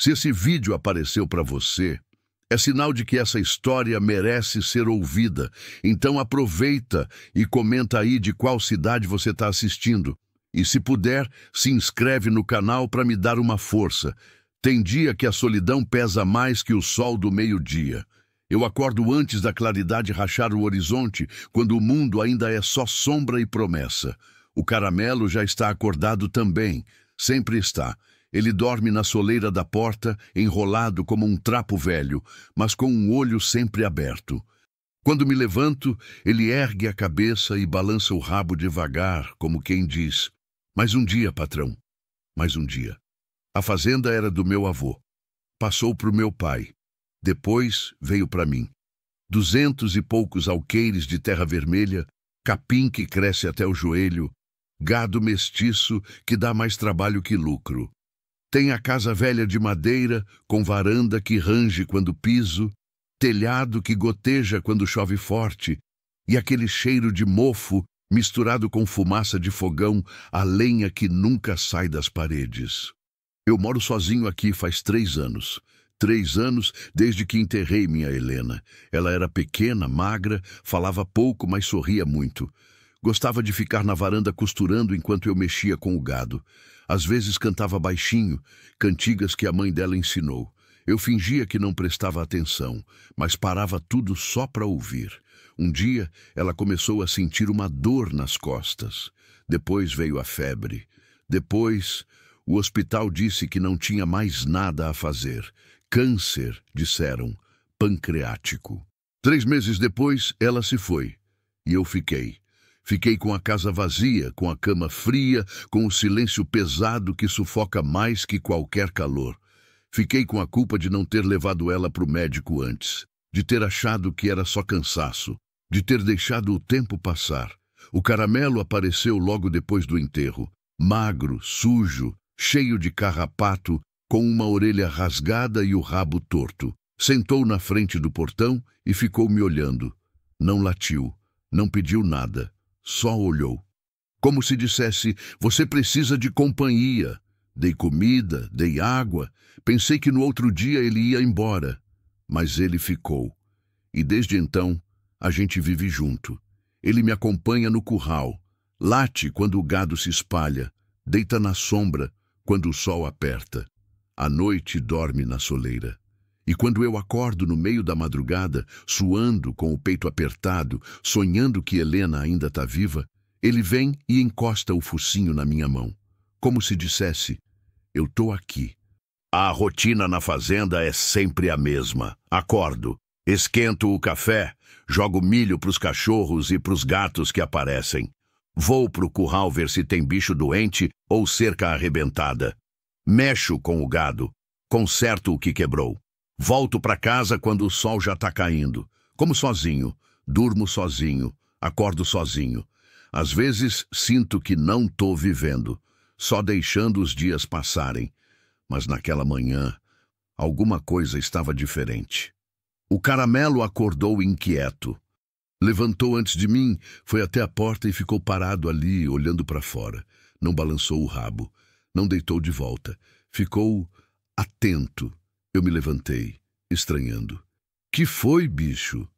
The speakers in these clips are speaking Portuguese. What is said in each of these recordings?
Se esse vídeo apareceu para você, é sinal de que essa história merece ser ouvida. Então aproveita e comenta aí de qual cidade você está assistindo. E se puder, se inscreve no canal para me dar uma força. Tem dia que a solidão pesa mais que o sol do meio-dia. Eu acordo antes da claridade rachar o horizonte, quando o mundo ainda é só sombra e promessa. O caramelo já está acordado também. Sempre está. Ele dorme na soleira da porta, enrolado como um trapo velho, mas com um olho sempre aberto. Quando me levanto, ele ergue a cabeça e balança o rabo devagar, como quem diz: mais um dia, patrão, mais um dia. A fazenda era do meu avô. Passou para o meu pai. Depois veio para mim. 200 e poucos alqueires de terra vermelha, capim que cresce até o joelho, gado mestiço que dá mais trabalho que lucro. Tem a casa velha de madeira, com varanda que range quando piso, telhado que goteja quando chove forte, e aquele cheiro de mofo misturado com fumaça de fogão, a lenha que nunca sai das paredes. Eu moro sozinho aqui faz 3 anos. 3 anos desde que enterrei minha Helena. Ela era pequena, magra, falava pouco, mas sorria muito. Gostava de ficar na varanda costurando enquanto eu mexia com o gado. Às vezes cantava baixinho, cantigas que a mãe dela ensinou. Eu fingia que não prestava atenção, mas parava tudo só para ouvir. Um dia, ela começou a sentir uma dor nas costas. Depois veio a febre. Depois, o hospital disse que não tinha mais nada a fazer. Câncer, disseram, pancreático. 3 meses depois, ela se foi. E eu fiquei. Fiquei com a casa vazia, com a cama fria, com o silêncio pesado que sufoca mais que qualquer calor. Fiquei com a culpa de não ter levado ela para o médico antes, de ter achado que era só cansaço, de ter deixado o tempo passar. O caramelo apareceu logo depois do enterro, magro, sujo, cheio de carrapato, com uma orelha rasgada e o rabo torto. Sentou na frente do portão e ficou me olhando. Não latiu, não pediu nada, só olhou. Como se dissesse: você precisa de companhia. Dei comida, dei água. Pensei que no outro dia ele ia embora. Mas ele ficou. E desde então, a gente vive junto. Ele me acompanha no curral. Late quando o gado se espalha. Deita na sombra quando o sol aperta. À noite dorme na soleira. E quando eu acordo no meio da madrugada, suando, com o peito apertado, sonhando que Helena ainda está viva, ele vem e encosta o focinho na minha mão. Como se dissesse: eu tô aqui. A rotina na fazenda é sempre a mesma. Acordo, esquento o café, jogo milho pros cachorros e pros gatos que aparecem. Vou pro curral ver se tem bicho doente ou cerca arrebentada. Mexo com o gado, conserto o que quebrou. Volto para casa quando o sol já está caindo. Como sozinho, durmo sozinho, acordo sozinho. Às vezes sinto que não tô vivendo, só deixando os dias passarem. Mas naquela manhã, alguma coisa estava diferente. O caramelo acordou inquieto. Levantou antes de mim, foi até a porta e ficou parado ali, olhando para fora. Não balançou o rabo, não deitou de volta. Ficou atento. Eu me levantei, estranhando. Que foi, bicho?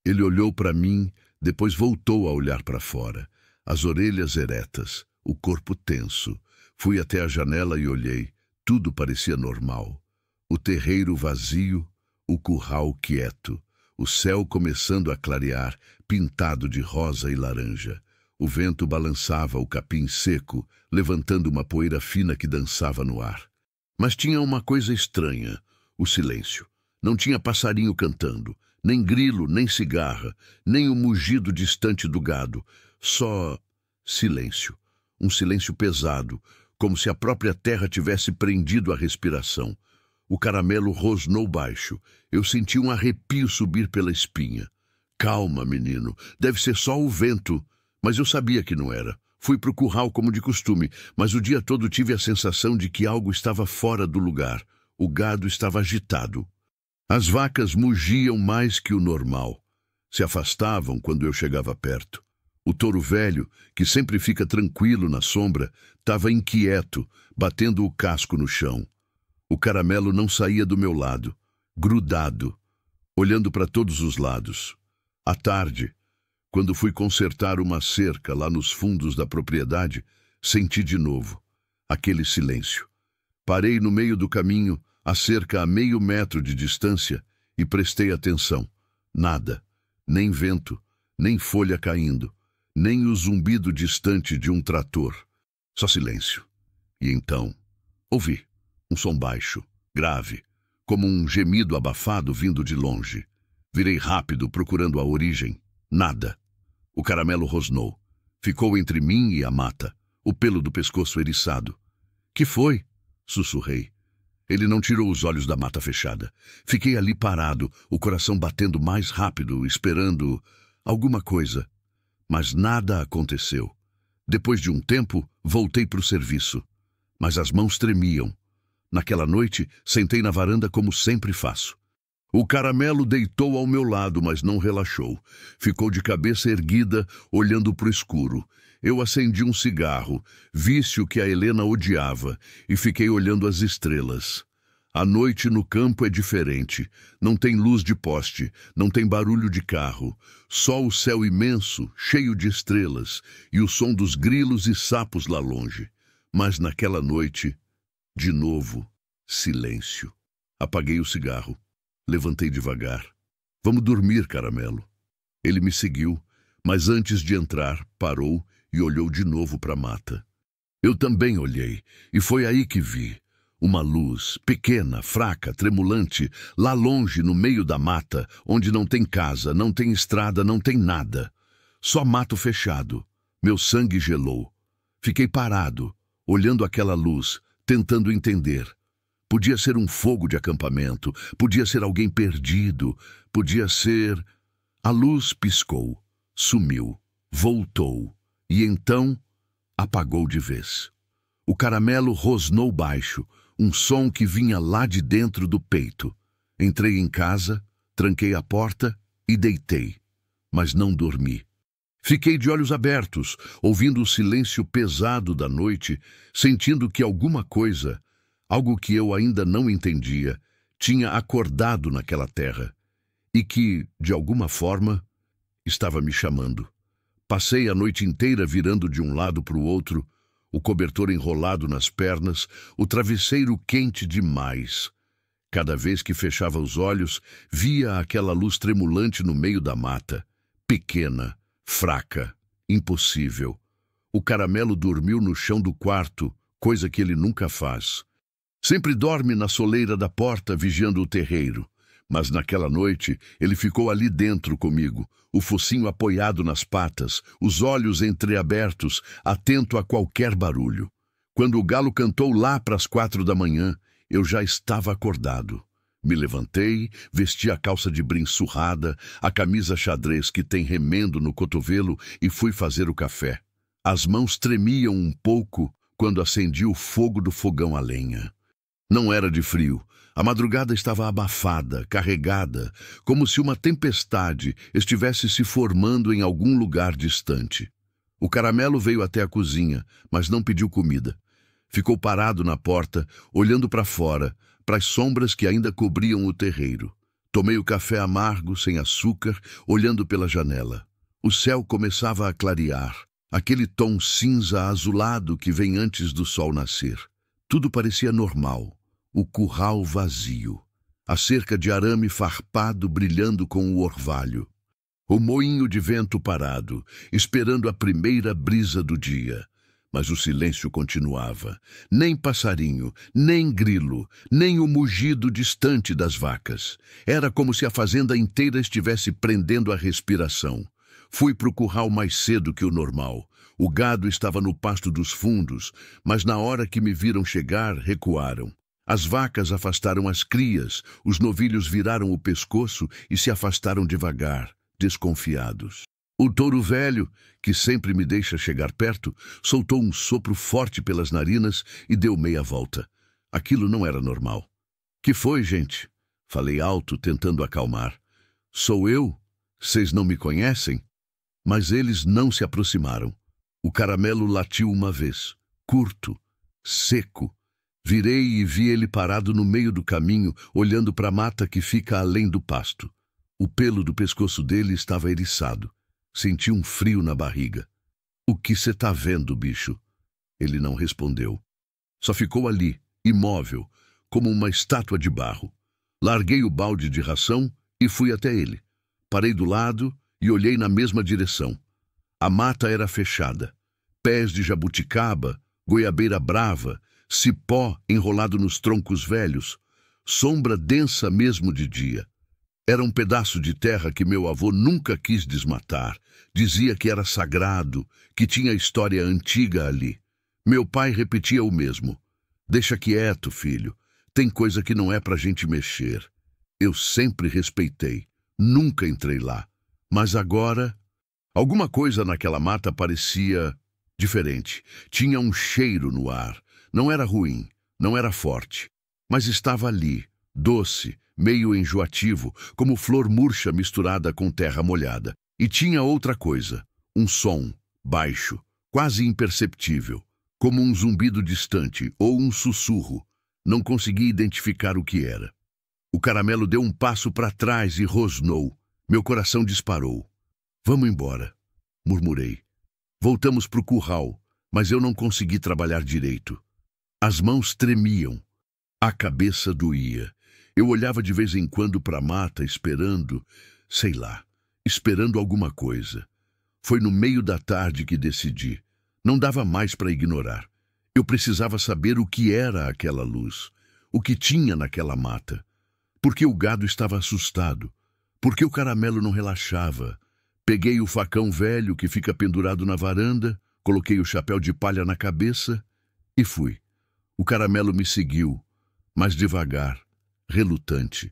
Ele olhou para mim, depois voltou a olhar para fora. As orelhas eretas, o corpo tenso. Fui até a janela e olhei. Tudo parecia normal. O terreiro vazio, o curral quieto. O céu começando a clarear, pintado de rosa e laranja. O vento balançava o capim seco, levantando uma poeira fina que dançava no ar. Mas tinha uma coisa estranha, o silêncio. Não tinha passarinho cantando, nem grilo, nem cigarra, nem o mugido distante do gado. Só silêncio. Um silêncio pesado, como se a própria terra tivesse prendido a respiração. O caramelo rosnou baixo. Eu senti um arrepio subir pela espinha. Calma, menino, deve ser só o vento. Mas eu sabia que não era. Fui pro curral como de costume, mas o dia todo tive a sensação de que algo estava fora do lugar. O gado estava agitado. As vacas mugiam mais que o normal. Se afastavam quando eu chegava perto. O touro velho, que sempre fica tranquilo na sombra, estava inquieto, batendo o casco no chão. O caramelo não saía do meu lado, grudado, olhando para todos os lados. À tarde, quando fui consertar uma cerca lá nos fundos da propriedade, senti de novo aquele silêncio. Parei no meio do caminho, a cerca a meio metro de distância, e prestei atenção. Nada, nem vento, nem folha caindo, nem o zumbido distante de um trator. Só silêncio. E então, ouvi um som baixo, grave, como um gemido abafado vindo de longe. Virei rápido, procurando a origem. Nada. O caramelo rosnou. Ficou entre mim e a mata, o pelo do pescoço eriçado. Que foi? Sussurrei. Ele não tirou os olhos da mata fechada. Fiquei ali parado, o coração batendo mais rápido, esperando alguma coisa. Mas nada aconteceu. Depois de um tempo, voltei para o serviço. Mas as mãos tremiam. Naquela noite, sentei na varanda como sempre faço. O caramelo deitou ao meu lado, mas não relaxou. Ficou de cabeça erguida, olhando para o escuro. Eu acendi um cigarro, vício que a Helena odiava, e fiquei olhando as estrelas. A noite no campo é diferente. Não tem luz de poste, não tem barulho de carro. Só o céu imenso, cheio de estrelas, e o som dos grilos e sapos lá longe. Mas naquela noite, de novo, silêncio. Apaguei o cigarro. Levantei devagar. Vamos dormir, caramelo. Ele me seguiu, mas antes de entrar, parou e olhou de novo para a mata. Eu também olhei, e foi aí que vi uma luz, pequena, fraca, tremulante, lá longe no meio da mata, onde não tem casa, não tem estrada, não tem nada. Só mato fechado. Meu sangue gelou. Fiquei parado, olhando aquela luz, tentando entender. Podia ser um fogo de acampamento, podia ser alguém perdido, podia ser... A luz piscou, sumiu, voltou, e então apagou de vez. O caramelo rosnou baixo, um som que vinha lá de dentro do peito. Entrei em casa, tranquei a porta e deitei, mas não dormi. Fiquei de olhos abertos, ouvindo o silêncio pesado da noite, sentindo que alguma coisa, algo que eu ainda não entendia, tinha acordado naquela terra e que, de alguma forma, estava me chamando. Passei a noite inteira virando de um lado para o outro, o cobertor enrolado nas pernas, o travesseiro quente demais. Cada vez que fechava os olhos, via aquela luz tremulante no meio da mata, pequena, fraca, impossível. O caramelo dormiu no chão do quarto, coisa que ele nunca faz. Sempre dorme na soleira da porta, vigiando o terreiro. Mas naquela noite, ele ficou ali dentro comigo, o focinho apoiado nas patas, os olhos entreabertos, atento a qualquer barulho. Quando o galo cantou lá para as 4 da manhã, eu já estava acordado. Me levantei, vesti a calça de brim surrada, a camisa xadrez que tem remendo no cotovelo e fui fazer o café. As mãos tremiam um pouco quando acendi o fogo do fogão a lenha. Não era de frio. A madrugada estava abafada, carregada, como se uma tempestade estivesse se formando em algum lugar distante. O caramelo veio até a cozinha, mas não pediu comida. Ficou parado na porta, olhando para fora, para as sombras que ainda cobriam o terreiro. Tomei o café amargo, sem açúcar, olhando pela janela. O céu começava a clarear, aquele tom cinza azulado que vem antes do sol nascer. Tudo parecia normal. O curral vazio, a cerca de arame farpado brilhando com o orvalho, o moinho de vento parado, esperando a primeira brisa do dia. Mas o silêncio continuava. Nem passarinho, nem grilo, nem o mugido distante das vacas. Era como se a fazenda inteira estivesse prendendo a respiração. Fui para o curral mais cedo que o normal. O gado estava no pasto dos fundos, mas na hora que me viram chegar, recuaram. As vacas afastaram as crias, os novilhos viraram o pescoço e se afastaram devagar, desconfiados. O touro velho, que sempre me deixa chegar perto, soltou um sopro forte pelas narinas e deu meia volta. Aquilo não era normal. Que foi, gente? Falei alto, tentando acalmar. Sou eu? Vocês não me conhecem? Mas eles não se aproximaram. O caramelo latiu uma vez, curto, seco, Virei e vi ele parado no meio do caminho, olhando para a mata que fica além do pasto. O pelo do pescoço dele estava eriçado. Senti um frio na barriga. "O que você tá vendo, bicho?" Ele não respondeu. Só ficou ali, imóvel, como uma estátua de barro. Larguei o balde de ração e fui até ele. Parei do lado e olhei na mesma direção. A mata era fechada. Pés de jabuticaba, goiabeira brava, cipó enrolado nos troncos velhos, sombra densa mesmo de dia. Era um pedaço de terra que meu avô nunca quis desmatar. Dizia que era sagrado, que tinha história antiga ali. Meu pai repetia o mesmo. "Deixa quieto, filho. Tem coisa que não é pra gente mexer." Eu sempre respeitei. Nunca entrei lá. Mas agora, alguma coisa naquela mata parecia diferente. Tinha um cheiro no ar. Não era ruim, não era forte, mas estava ali, doce, meio enjoativo, como flor murcha misturada com terra molhada. E tinha outra coisa, um som, baixo, quase imperceptível, como um zumbido distante ou um sussurro. Não consegui identificar o que era. O caramelo deu um passo para trás e rosnou. Meu coração disparou. "Vamos embora", murmurei. Voltamos para o curral, mas eu não consegui trabalhar direito. As mãos tremiam. A cabeça doía. Eu olhava de vez em quando para a mata, esperando, sei lá, esperando alguma coisa. Foi no meio da tarde que decidi. Não dava mais para ignorar. Eu precisava saber o que era aquela luz, o que tinha naquela mata. Por que o gado estava assustado? Por que o caramelo não relaxava? Peguei o facão velho que fica pendurado na varanda, coloquei o chapéu de palha na cabeça e fui. O caramelo me seguiu, mas devagar, relutante.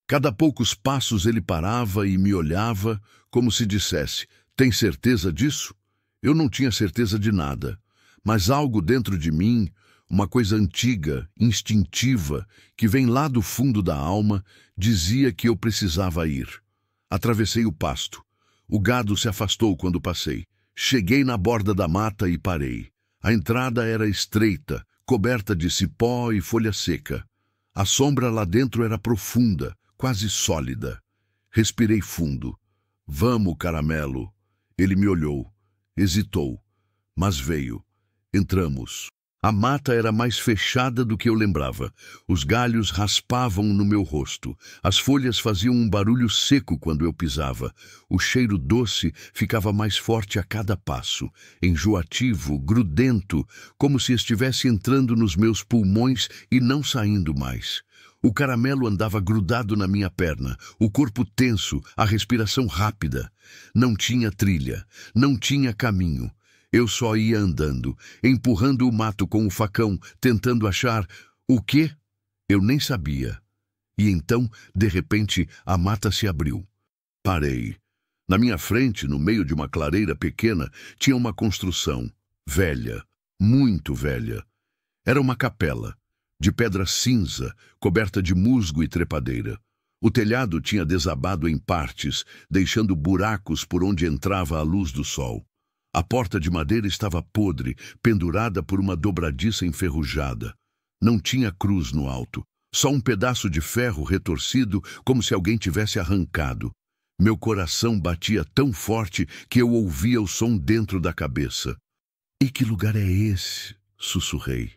Cada poucos passos ele parava e me olhava, como se dissesse: "Tem certeza disso?" Eu não tinha certeza de nada, mas algo dentro de mim, uma coisa antiga, instintiva, que vem lá do fundo da alma, dizia que eu precisava ir. Atravessei o pasto. O gado se afastou quando passei. Cheguei na borda da mata e parei. A entrada era estreita, coberta de cipó e folha seca. A sombra lá dentro era profunda, quase sólida. Respirei fundo. "Vamos, caramelo." Ele me olhou. Hesitou, mas veio. Entramos. A mata era mais fechada do que eu lembrava. Os galhos raspavam no meu rosto. As folhas faziam um barulho seco quando eu pisava. O cheiro doce ficava mais forte a cada passo, enjoativo, grudento, como se estivesse entrando nos meus pulmões e não saindo mais. O caramelo andava grudado na minha perna, o corpo tenso, a respiração rápida. Não tinha trilha, não tinha caminho. Eu só ia andando, empurrando o mato com o facão, tentando achar o quê? Eu nem sabia. E então, de repente, a mata se abriu. Parei. Na minha frente, no meio de uma clareira pequena, tinha uma construção, velha, muito velha. Era uma capela, de pedra cinza, coberta de musgo e trepadeira. O telhado tinha desabado em partes, deixando buracos por onde entrava a luz do sol. A porta de madeira estava podre, pendurada por uma dobradiça enferrujada. Não tinha cruz no alto, só um pedaço de ferro retorcido, como se alguém tivesse arrancado. Meu coração batia tão forte que eu ouvia o som dentro da cabeça. "E que lugar é esse?" sussurrei.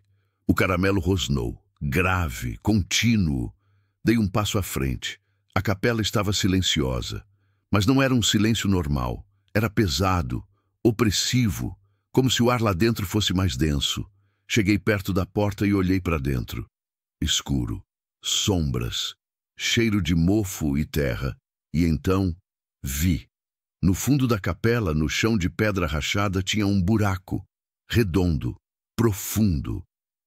O caramelo rosnou, grave, contínuo. Dei um passo à frente. A capela estava silenciosa, mas não era um silêncio normal. Era pesado, opressivo, como se o ar lá dentro fosse mais denso. Cheguei perto da porta e olhei para dentro. Escuro, sombras, cheiro de mofo e terra. E então, vi. No fundo da capela, no chão de pedra rachada, tinha um buraco, redondo, profundo,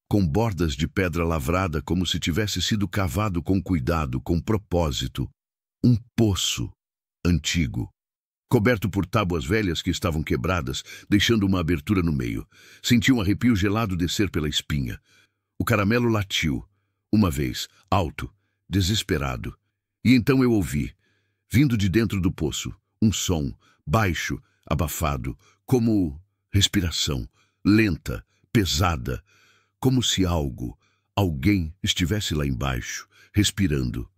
com bordas de pedra lavrada como se tivesse sido cavado com cuidado, com propósito. Um poço antigo, coberto por tábuas velhas que estavam quebradas, deixando uma abertura no meio. Senti um arrepio gelado descer pela espinha. O caramelo latiu, uma vez, alto, desesperado. E então eu ouvi, vindo de dentro do poço, um som, baixo, abafado, como respiração, lenta, pesada, como se algo alguém estivesse lá embaixo, respirando.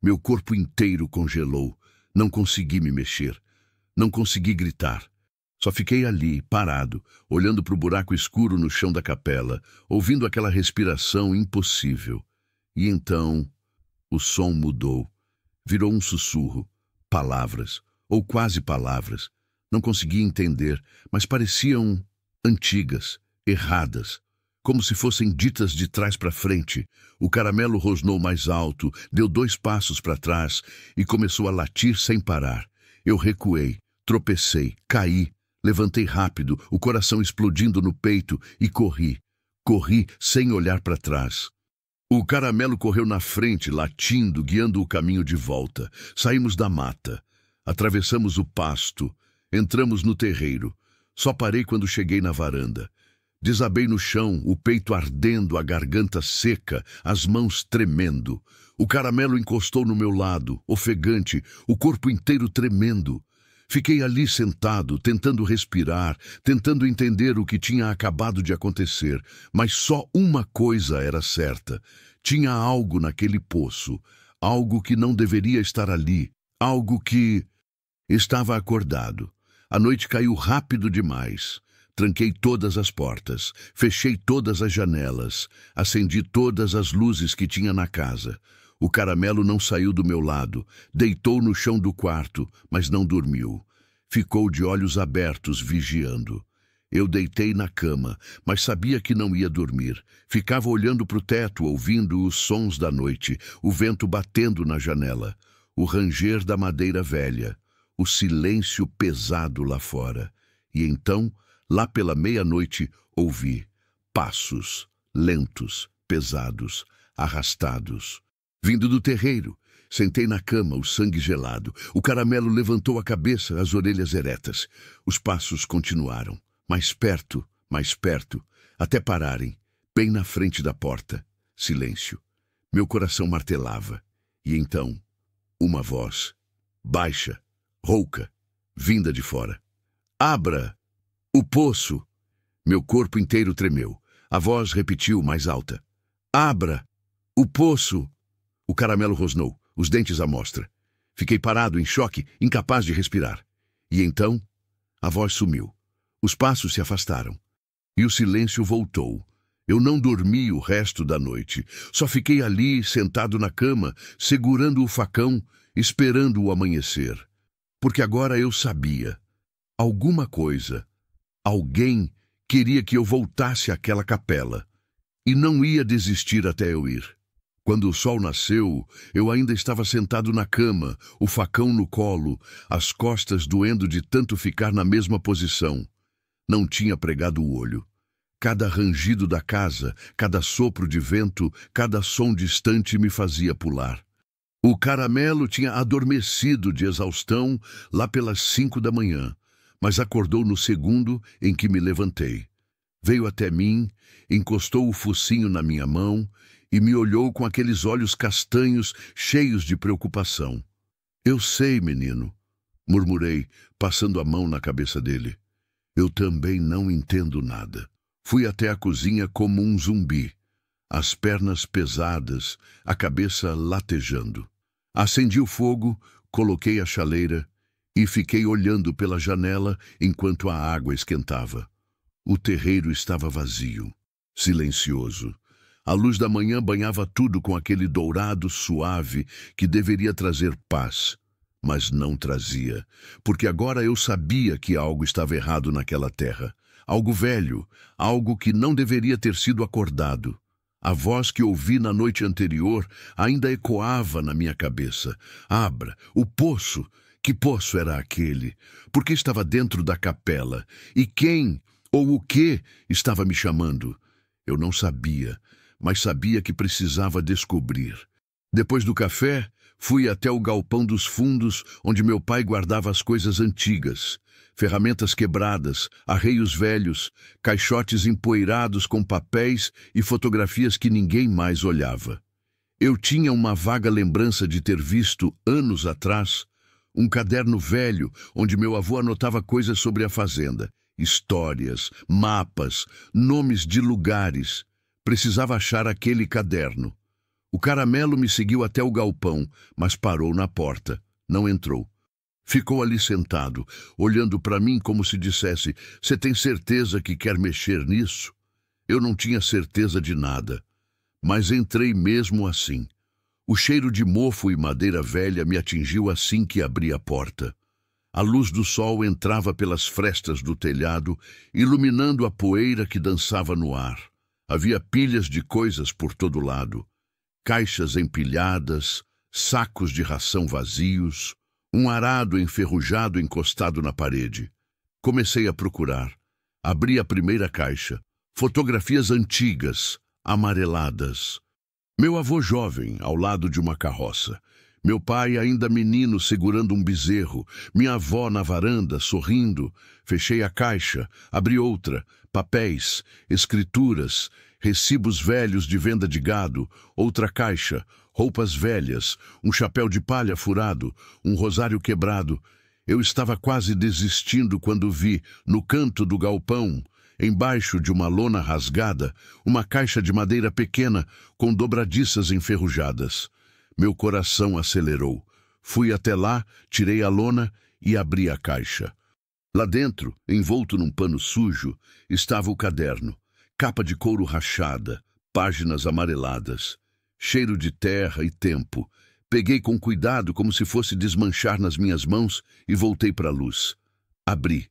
Meu corpo inteiro congelou. Não consegui me mexer. Não consegui gritar. Só fiquei ali, parado, olhando para o buraco escuro no chão da capela, ouvindo aquela respiração impossível. E então, o som mudou. Virou um sussurro. Palavras, ou quase palavras. Não conseguia entender, mas pareciam antigas, erradas, como se fossem ditas de trás para frente. O caramelo rosnou mais alto, deu 2 passos para trás e começou a latir sem parar. Eu recuei, tropecei, caí, levantei rápido, o coração explodindo no peito e corri. Corri sem olhar para trás. O caramelo correu na frente, latindo, guiando o caminho de volta. Saímos da mata. Atravessamos o pasto. Entramos no terreiro. Só parei quando cheguei na varanda. Desabei no chão, o peito ardendo, a garganta seca, as mãos tremendo. O caramelo encostou no meu lado, ofegante, o corpo inteiro tremendo. Fiquei ali sentado, tentando respirar, tentando entender o que tinha acabado de acontecer, mas só uma coisa era certa. Tinha algo naquele poço, algo que não deveria estar ali, algo que... Estava acordado. A noite caiu rápido demais. Tranquei todas as portas, fechei todas as janelas, acendi todas as luzes que tinha na casa. O caramelo não saiu do meu lado, deitou no chão do quarto, mas não dormiu. Ficou de olhos abertos, vigiando. Eu deitei na cama, mas sabia que não ia dormir. Ficava olhando para o teto, ouvindo os sons da noite, o vento batendo na janela, o ranger da madeira velha, o silêncio pesado lá fora. E então, lá pela meia-noite, ouvi passos, lentos, pesados, arrastados. Vindo do terreiro, sentei na cama, o sangue gelado. O caramelo levantou a cabeça, as orelhas eretas. Os passos continuaram, mais perto, até pararem, bem na frente da porta. Silêncio. Meu coração martelava. E então, uma voz, baixa, rouca, vinda de fora. Abra o poço! Meu corpo inteiro tremeu. A voz repetiu mais alta. Abra o poço! O caramelo rosnou, os dentes à mostra. Fiquei parado, em choque, incapaz de respirar. E então, a voz sumiu. Os passos se afastaram. E o silêncio voltou. Eu não dormi o resto da noite. Só fiquei ali, sentado na cama, segurando o facão, esperando o amanhecer. Porque agora eu sabia. Alguma coisa, alguém queria que eu voltasse àquela capela. E não ia desistir até eu ir. Quando o sol nasceu, eu ainda estava sentado na cama, o facão no colo, as costas doendo de tanto ficar na mesma posição. Não tinha pregado o olho. Cada rangido da casa, cada sopro de vento, cada som distante me fazia pular. O caramelo tinha adormecido de exaustão lá pelas 5 da manhã, mas acordou no segundo em que me levantei. Veio até mim, encostou o focinho na minha mão e me olhou com aqueles olhos castanhos cheios de preocupação. Eu sei, menino, murmurei, passando a mão na cabeça dele. Eu também não entendo nada. Fui até a cozinha como um zumbi, as pernas pesadas, a cabeça latejando. Acendi o fogo, coloquei a chaleira e fiquei olhando pela janela enquanto a água esquentava. O terreiro estava vazio, silencioso. A luz da manhã banhava tudo com aquele dourado suave que deveria trazer paz, mas não trazia, porque agora eu sabia que algo estava errado naquela terra. Algo velho, algo que não deveria ter sido acordado. A voz que ouvi na noite anterior ainda ecoava na minha cabeça. Abra, o poço. Que poço era aquele? Por que estava dentro da capela? E quem ou o que estava me chamando? Eu não sabia, mas sabia que precisava descobrir. Depois do café, fui até o galpão dos fundos, onde meu pai guardava as coisas antigas. Ferramentas quebradas, arreios velhos, caixotes empoeirados com papéis e fotografias que ninguém mais olhava. Eu tinha uma vaga lembrança de ter visto, anos atrás, um caderno velho onde meu avô anotava coisas sobre a fazenda, histórias, mapas, nomes de lugares. Precisava achar aquele caderno. O caramelo me seguiu até o galpão, mas parou na porta. Não entrou. Ficou ali sentado, olhando para mim como se dissesse: "Você tem certeza que quer mexer nisso?" Eu não tinha certeza de nada, mas entrei mesmo assim. O cheiro de mofo e madeira velha me atingiu assim que abri a porta. A luz do sol entrava pelas frestas do telhado, iluminando a poeira que dançava no ar. Havia pilhas de coisas por todo lado. Caixas empilhadas, sacos de ração vazios, um arado enferrujado encostado na parede. Comecei a procurar. Abri a primeira caixa. Fotografias antigas, amareladas. Meu avô jovem, ao lado de uma carroça. Meu pai ainda menino segurando um bezerro. Minha avó na varanda, sorrindo. Fechei a caixa, abri outra. Papéis, escrituras, recibos velhos de venda de gado. Outra caixa, roupas velhas, um chapéu de palha furado, um rosário quebrado. Eu estava quase desistindo quando vi, no canto do galpão, embaixo de uma lona rasgada, uma caixa de madeira pequena com dobradiças enferrujadas. Meu coração acelerou. Fui até lá, tirei a lona e abri a caixa. Lá dentro, envolto num pano sujo, estava o caderno. Capa de couro rachada, páginas amareladas. Cheiro de terra e tempo. Peguei com cuidado como se fosse desmanchar nas minhas mãos e voltei para a luz. Abri.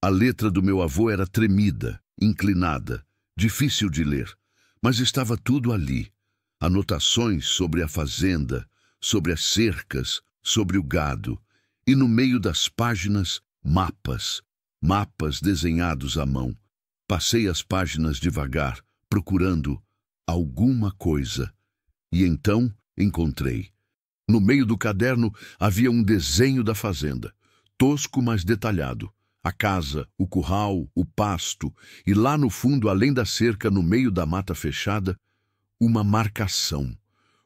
A letra do meu avô era tremida, inclinada, difícil de ler, mas estava tudo ali. Anotações sobre a fazenda, sobre as cercas, sobre o gado, e no meio das páginas, mapas desenhados à mão. Passei as páginas devagar, procurando alguma coisa, e então encontrei. No meio do caderno havia um desenho da fazenda, tosco mas detalhado. A casa, o curral, o pasto, e lá no fundo, além da cerca, no meio da mata fechada, uma marcação.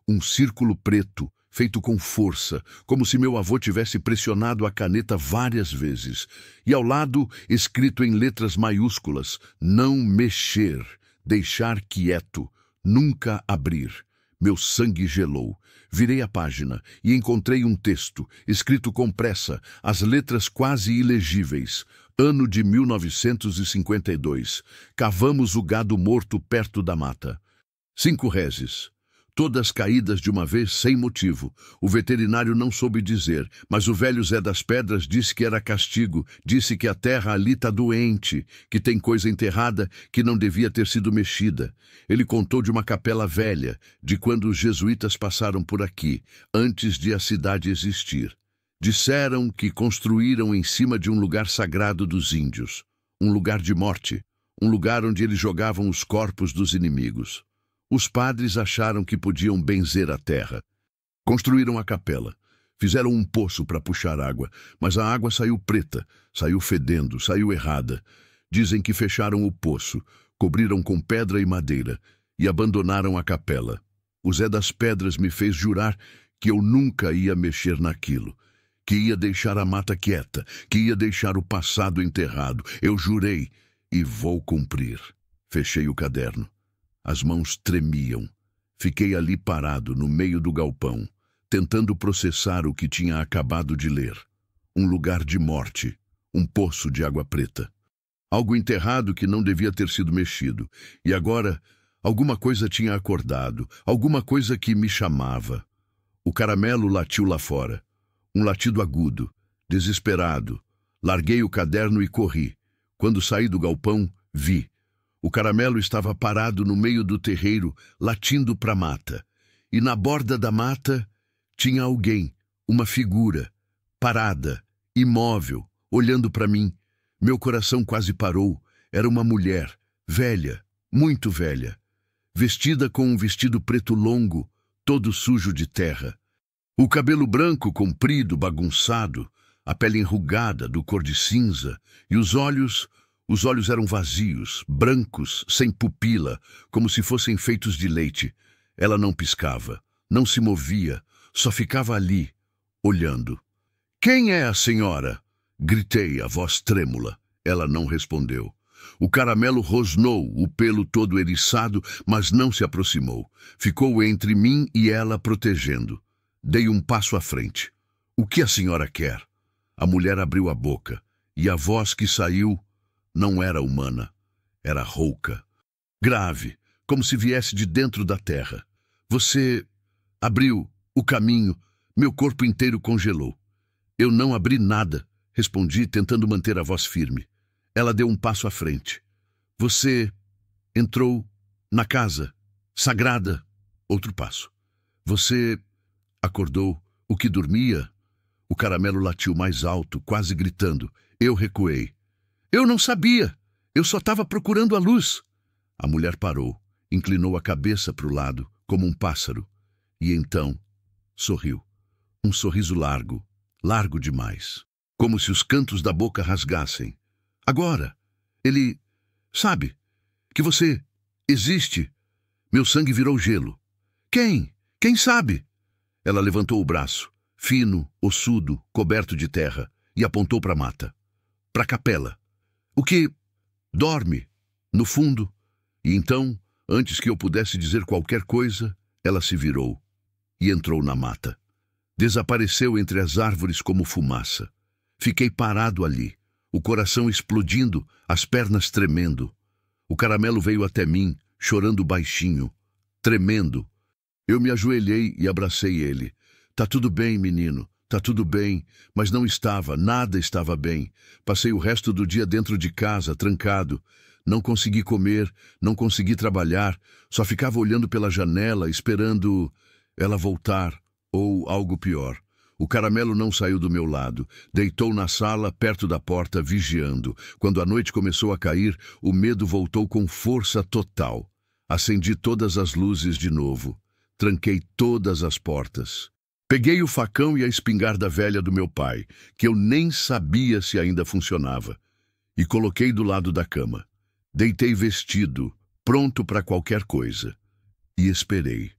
Um círculo preto, feito com força, como se meu avô tivesse pressionado a caneta várias vezes. E ao lado, escrito em letras maiúsculas: "Não mexer, deixar quieto, nunca abrir." Meu sangue gelou. Virei a página e encontrei um texto, escrito com pressa, as letras quase ilegíveis. Ano de 1952. Cavamos o gado morto perto da mata. 5 reses. Todas caídas de uma vez sem motivo. O veterinário não soube dizer, mas o velho Zé das Pedras disse que era castigo, disse que a terra ali está doente, que tem coisa enterrada que não devia ter sido mexida. Ele contou de uma capela velha, de quando os jesuítas passaram por aqui, antes de a cidade existir. Disseram que construíram em cima de um lugar sagrado dos índios, um lugar de morte, um lugar onde eles jogavam os corpos dos inimigos. Os padres acharam que podiam benzer a terra. Construíram a capela. Fizeram um poço para puxar água, mas a água saiu preta, saiu fedendo, saiu errada. Dizem que fecharam o poço, cobriram com pedra e madeira e abandonaram a capela. O Zé das Pedras me fez jurar que eu nunca ia mexer naquilo, que ia deixar a mata quieta, que ia deixar o passado enterrado. Eu jurei e vou cumprir. Fechei o caderno. As mãos tremiam. Fiquei ali parado, no meio do galpão, tentando processar o que tinha acabado de ler. Um lugar de morte, um poço de água preta. Algo enterrado que não devia ter sido mexido. E agora, alguma coisa tinha acordado, alguma coisa que me chamava. O caramelo latiu lá fora. Um latido agudo, desesperado. Larguei o caderno e corri. Quando saí do galpão, vi. O caramelo estava parado no meio do terreiro, latindo para a mata. E na borda da mata tinha alguém, uma figura, parada, imóvel, olhando para mim. Meu coração quase parou. Era uma mulher, velha, muito velha, vestida com um vestido preto longo, todo sujo de terra. O cabelo branco, comprido, bagunçado, a pele enrugada, do cor de cinza, e os olhos eram vazios, brancos, sem pupila, como se fossem feitos de leite. Ela não piscava, não se movia, só ficava ali, olhando. "Quem é a senhora?" Gritei, a voz trêmula. Ela não respondeu. O caramelo rosnou, o pelo todo eriçado, mas não se aproximou. Ficou entre mim e ela, protegendo. Dei um passo à frente. O que a senhora quer? A mulher abriu a boca, e a voz que saiu não era humana. Era rouca, grave, como se viesse de dentro da terra. Você abriu o caminho, meu corpo inteiro congelou. Eu não abri nada, respondi, tentando manter a voz firme. Ela deu um passo à frente. Você entrou na casa sagrada. Outro passo. Você acordou o que dormia? O caramelo latiu mais alto, quase gritando. Eu recuei. Eu não sabia. Eu só estava procurando a luz. A mulher parou, inclinou a cabeça para o lado, como um pássaro. E então sorriu. Um sorriso largo, largo demais. Como se os cantos da boca rasgassem. Agora, ele sabe que você existe. Meu sangue virou gelo. Quem? Quem sabe? Ela levantou o braço, fino, ossudo, coberto de terra, e apontou para a mata. Para a capela. O que dorme, no fundo. E então, antes que eu pudesse dizer qualquer coisa, ela se virou e entrou na mata. Desapareceu entre as árvores como fumaça. Fiquei parado ali, o coração explodindo, as pernas tremendo. O caramelo veio até mim, chorando baixinho, tremendo. Eu me ajoelhei e abracei ele. Tá tudo bem, menino, tá tudo bem, mas não estava, nada estava bem. Passei o resto do dia dentro de casa, trancado. Não consegui comer, não consegui trabalhar, só ficava olhando pela janela, esperando ela voltar, ou algo pior. O caramelo não saiu do meu lado. Deitou na sala, perto da porta, vigiando. Quando a noite começou a cair, o medo voltou com força total. Acendi todas as luzes de novo. Tranquei todas as portas. Peguei o facão e a espingarda velha do meu pai, que eu nem sabia se ainda funcionava, e coloquei do lado da cama. Deitei vestido, pronto para qualquer coisa. E esperei.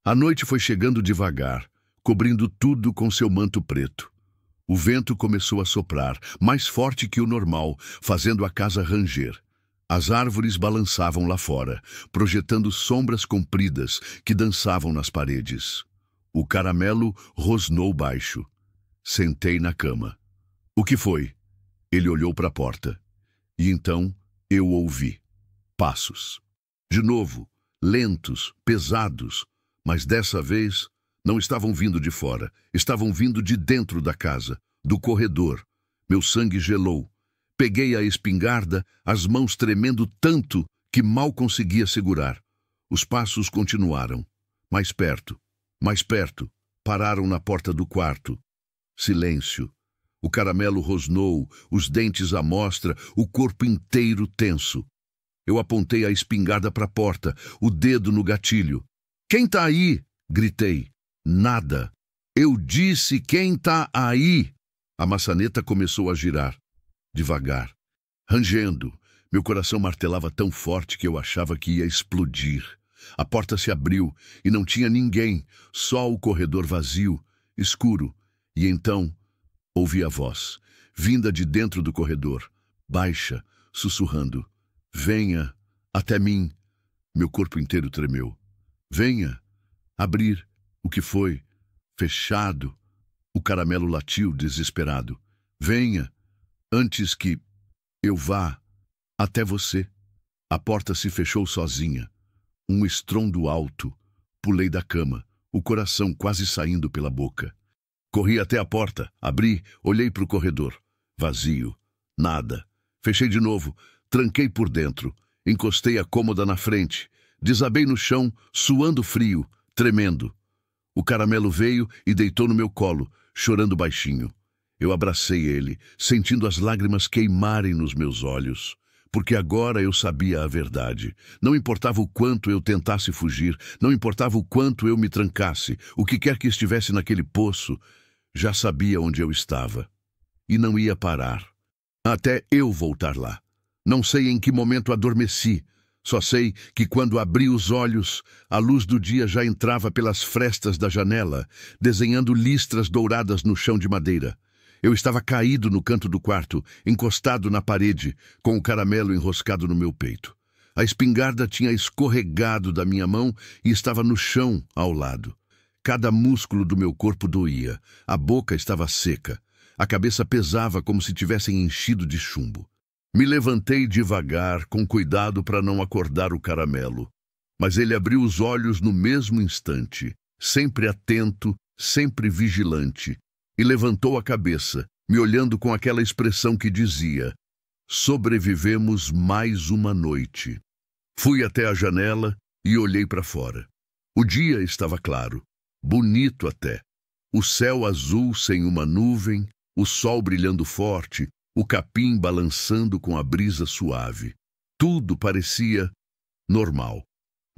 A noite foi chegando devagar, cobrindo tudo com seu manto preto. O vento começou a soprar, mais forte que o normal, fazendo a casa ranger. As árvores balançavam lá fora, projetando sombras compridas que dançavam nas paredes. O caramelo rosnou baixo. Sentei na cama. O que foi? Ele olhou para a porta. E então eu ouvi passos. De novo, lentos, pesados, mas dessa vez não estavam vindo de fora, estavam vindo de dentro da casa, do corredor. Meu sangue gelou. Peguei a espingarda, as mãos tremendo tanto que mal conseguia segurar. Os passos continuaram. Mais perto, mais perto. Pararam na porta do quarto. Silêncio. O caramelo rosnou, os dentes à mostra, o corpo inteiro tenso. Eu apontei a espingarda para a porta, o dedo no gatilho. Quem tá aí? Gritei. Nada. Eu disse quem tá aí. A maçaneta começou a girar. Devagar. Rangendo. Meu coração martelava tão forte que eu achava que ia explodir. A porta se abriu e não tinha ninguém, só o corredor vazio, escuro. E então ouvi a voz, vinda de dentro do corredor, baixa, sussurrando. Venha até mim. Meu corpo inteiro tremeu. Venha. Abrir. O que foi? Fechado. O caramelo latiu, desesperado. Venha, antes que eu vá até você. A porta se fechou sozinha. Um estrondo alto. Pulei da cama, o coração quase saindo pela boca. Corri até a porta, abri, olhei para o corredor. Vazio. Nada. Fechei de novo, tranquei por dentro. Encostei a cômoda na frente. Desabei no chão, suando frio, tremendo. O caramelo veio e deitou no meu colo, chorando baixinho. Eu abracei ele, sentindo as lágrimas queimarem nos meus olhos. Porque agora eu sabia a verdade. Não importava o quanto eu tentasse fugir, não importava o quanto eu me trancasse, o que quer que estivesse naquele poço, já sabia onde eu estava. E não ia parar. Até eu voltar lá. Não sei em que momento adormeci. Só sei que quando abri os olhos, a luz do dia já entrava pelas frestas da janela, desenhando listras douradas no chão de madeira. Eu estava caído no canto do quarto, encostado na parede, com o caramelo enroscado no meu peito. A espingarda tinha escorregado da minha mão e estava no chão ao lado. Cada músculo do meu corpo doía, a boca estava seca, a cabeça pesava como se tivessem enchido de chumbo. Me levantei devagar, com cuidado para não acordar o caramelo. Mas ele abriu os olhos no mesmo instante, sempre atento, sempre vigilante, e levantou a cabeça, me olhando com aquela expressão que dizia: sobrevivemos mais uma noite. Fui até a janela e olhei para fora. O dia estava claro, bonito até. O céu azul sem uma nuvem, o sol brilhando forte, o capim balançando com a brisa suave. Tudo parecia normal,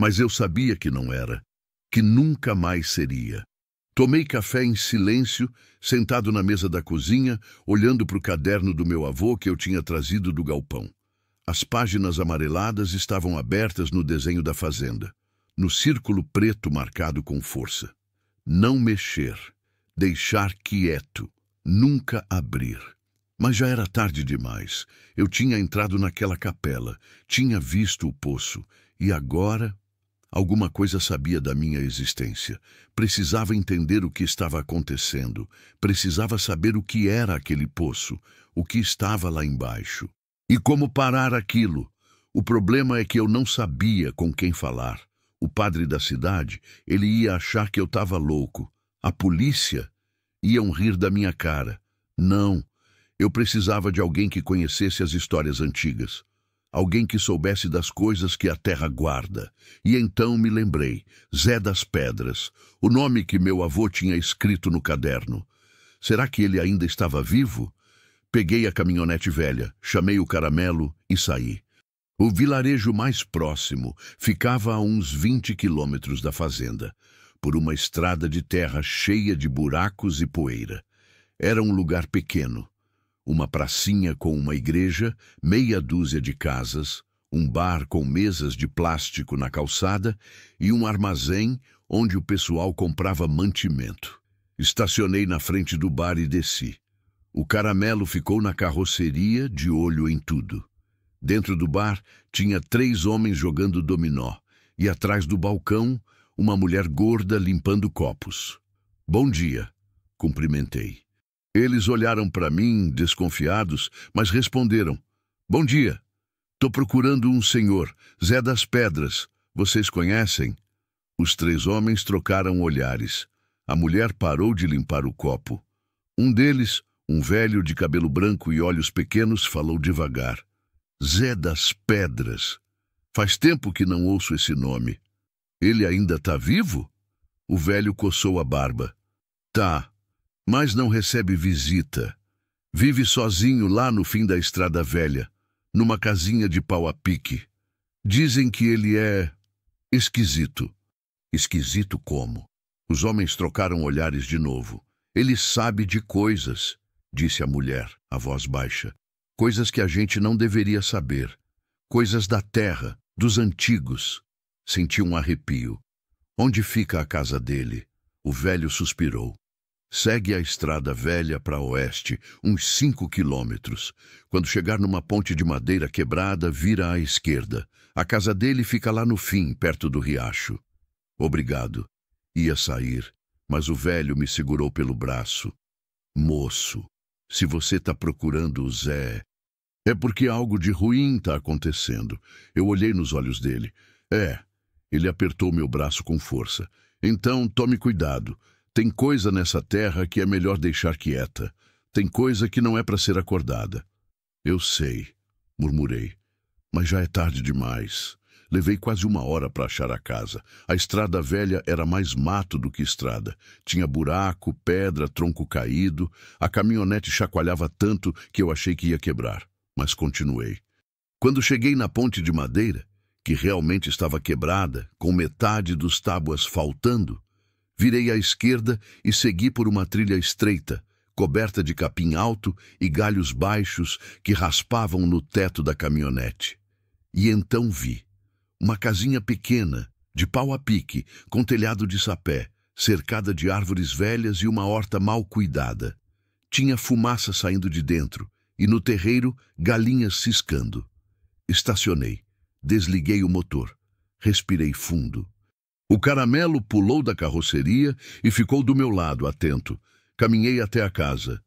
mas eu sabia que não era, que nunca mais seria. Tomei café em silêncio, sentado na mesa da cozinha, olhando para o caderno do meu avô que eu tinha trazido do galpão. As páginas amareladas estavam abertas no desenho da fazenda, no círculo preto marcado com força. Não mexer, deixar quieto, nunca abrir. Mas já era tarde demais. Eu tinha entrado naquela capela, tinha visto o poço, e agora alguma coisa sabia da minha existência. Precisava entender o que estava acontecendo. Precisava saber o que era aquele poço, o que estava lá embaixo. E como parar aquilo? O problema é que eu não sabia com quem falar. O padre da cidade, ele ia achar que eu estava louco. A polícia? Iam rir da minha cara. Não, eu precisava de alguém que conhecesse as histórias antigas. Alguém que soubesse das coisas que a terra guarda. E então me lembrei, Zé das Pedras, o nome que meu avô tinha escrito no caderno. Será que ele ainda estava vivo? Peguei a caminhonete velha, chamei o caramelo e saí. O vilarejo mais próximo ficava a uns 20 quilômetros da fazenda, por uma estrada de terra cheia de buracos e poeira. Era um lugar pequeno. Uma pracinha com uma igreja, meia dúzia de casas, um bar com mesas de plástico na calçada e um armazém onde o pessoal comprava mantimento. Estacionei na frente do bar e desci. O caramelo ficou na carroceria, de olho em tudo. Dentro do bar tinha 3 homens jogando dominó e atrás do balcão uma mulher gorda limpando copos. Bom dia, cumprimentei. Eles olharam para mim, desconfiados, mas responderam: bom dia. Tô procurando um senhor, Zé das Pedras. Vocês conhecem? Os 3 homens trocaram olhares. A mulher parou de limpar o copo. Um deles, um velho de cabelo branco e olhos pequenos, falou devagar: Zé das Pedras. Faz tempo que não ouço esse nome. Ele ainda está vivo? O velho coçou a barba. Tá, mas não recebe visita. Vive sozinho lá no fim da estrada velha, numa casinha de pau a pique. Dizem que ele é esquisito. Esquisito como? Os homens trocaram olhares de novo. Ele sabe de coisas, disse a mulher, a voz baixa. Coisas que a gente não deveria saber. Coisas da terra, dos antigos. Senti um arrepio. Onde fica a casa dele? O velho suspirou. Segue a estrada velha para oeste, uns 5 quilômetros. Quando chegar numa ponte de madeira quebrada, vira à esquerda. A casa dele fica lá no fim, perto do riacho. Obrigado. Ia sair, mas o velho me segurou pelo braço. Moço, se você está procurando o Zé, é porque algo de ruim está acontecendo. Eu olhei nos olhos dele. Ele apertou meu braço com força. Então, tome cuidado. Tem coisa nessa terra que é melhor deixar quieta. Tem coisa que não é para ser acordada. Eu sei, murmurei. Mas já é tarde demais. Levei quase 1 hora para achar a casa. A estrada velha era mais mato do que estrada. Tinha buraco, pedra, tronco caído. A caminhonete chacoalhava tanto que eu achei que ia quebrar. Mas continuei. Quando cheguei na ponte de madeira, que realmente estava quebrada, com metade dos tábuas faltando, virei à esquerda e segui por uma trilha estreita, coberta de capim alto e galhos baixos que raspavam no teto da caminhonete. E então vi uma casinha pequena, de pau a pique, com telhado de sapé, cercada de árvores velhas e uma horta mal cuidada. Tinha fumaça saindo de dentro e no terreiro galinhas ciscando. Estacionei, desliguei o motor, respirei fundo. O caramelo pulou da carroceria e ficou do meu lado, atento. Caminhei até a casa.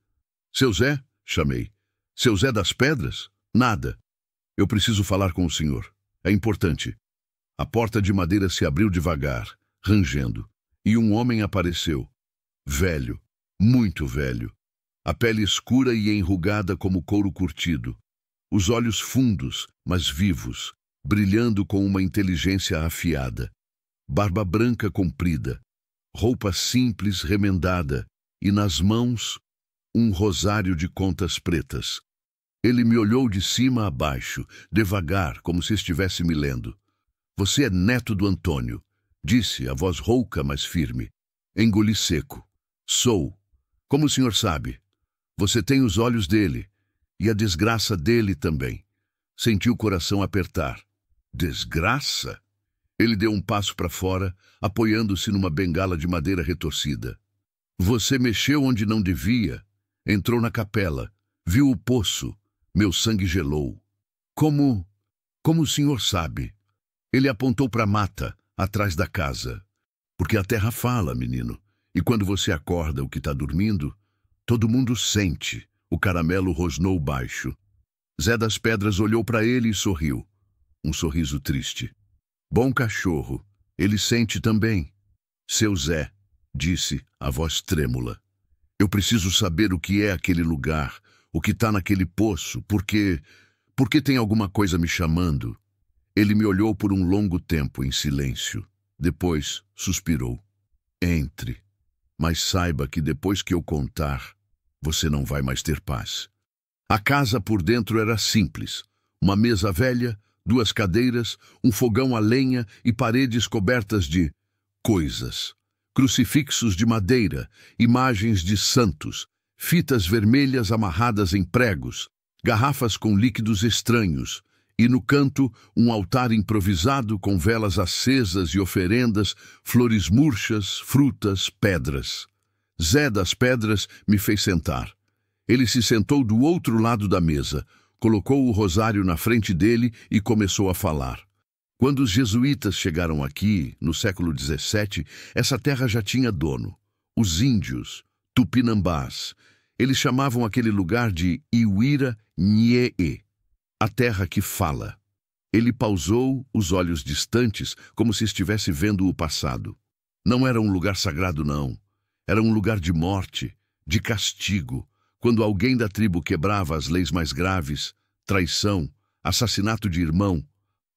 Seu Zé? Chamei. Seu Zé das Pedras? Nada. Eu preciso falar com o senhor. É importante. A porta de madeira se abriu devagar, rangendo, e um homem apareceu. Velho, muito velho. A pele escura e enrugada como couro curtido. Os olhos fundos, mas vivos, brilhando com uma inteligência afiada. Barba branca comprida, roupa simples remendada e nas mãos um rosário de contas pretas. Ele me olhou de cima a baixo, devagar, como se estivesse me lendo. Você é neto do Antônio, disse, a voz rouca, mas firme. Engoli seco. Sou. Como o senhor sabe? Você tem os olhos dele e a desgraça dele também. Senti o coração apertar. Desgraça? Ele deu um passo para fora, apoiando-se numa bengala de madeira retorcida. Você mexeu onde não devia, entrou na capela, viu o poço, meu sangue gelou. Como o senhor sabe? Ele apontou para a mata, atrás da casa. Porque a terra fala, menino, e quando você acorda o que está dormindo, todo mundo sente. O caramelo rosnou baixo. Zé das Pedras olhou para ele e sorriu. Um sorriso triste. Bom cachorro, ele sente também. Seu Zé, disse, a voz trêmula. Eu preciso saber o que é aquele lugar, o que está naquele poço, porque tem alguma coisa me chamando. Ele me olhou por um longo tempo em silêncio. Depois suspirou. Entre, mas saiba que depois que eu contar, você não vai mais ter paz. A casa por dentro era simples. Uma mesa velha, 2 cadeiras, um fogão a lenha e paredes cobertas de coisas. Crucifixos de madeira, imagens de santos, fitas vermelhas amarradas em pregos, garrafas com líquidos estranhos, e no canto um altar improvisado com velas acesas e oferendas, flores murchas, frutas, pedras. Zé das Pedras me fez sentar. Ele se sentou do outro lado da mesa, colocou o rosário na frente dele e começou a falar. Quando os jesuítas chegaram aqui, no século XVII, essa terra já tinha dono. Os índios, tupinambás. Eles chamavam aquele lugar de Iuira Nhee, a terra que fala. Ele pausou, os olhos distantes, como se estivesse vendo o passado. Não era um lugar sagrado, não. Era um lugar de morte, de castigo. Quando alguém da tribo quebrava as leis mais graves, traição, assassinato de irmão,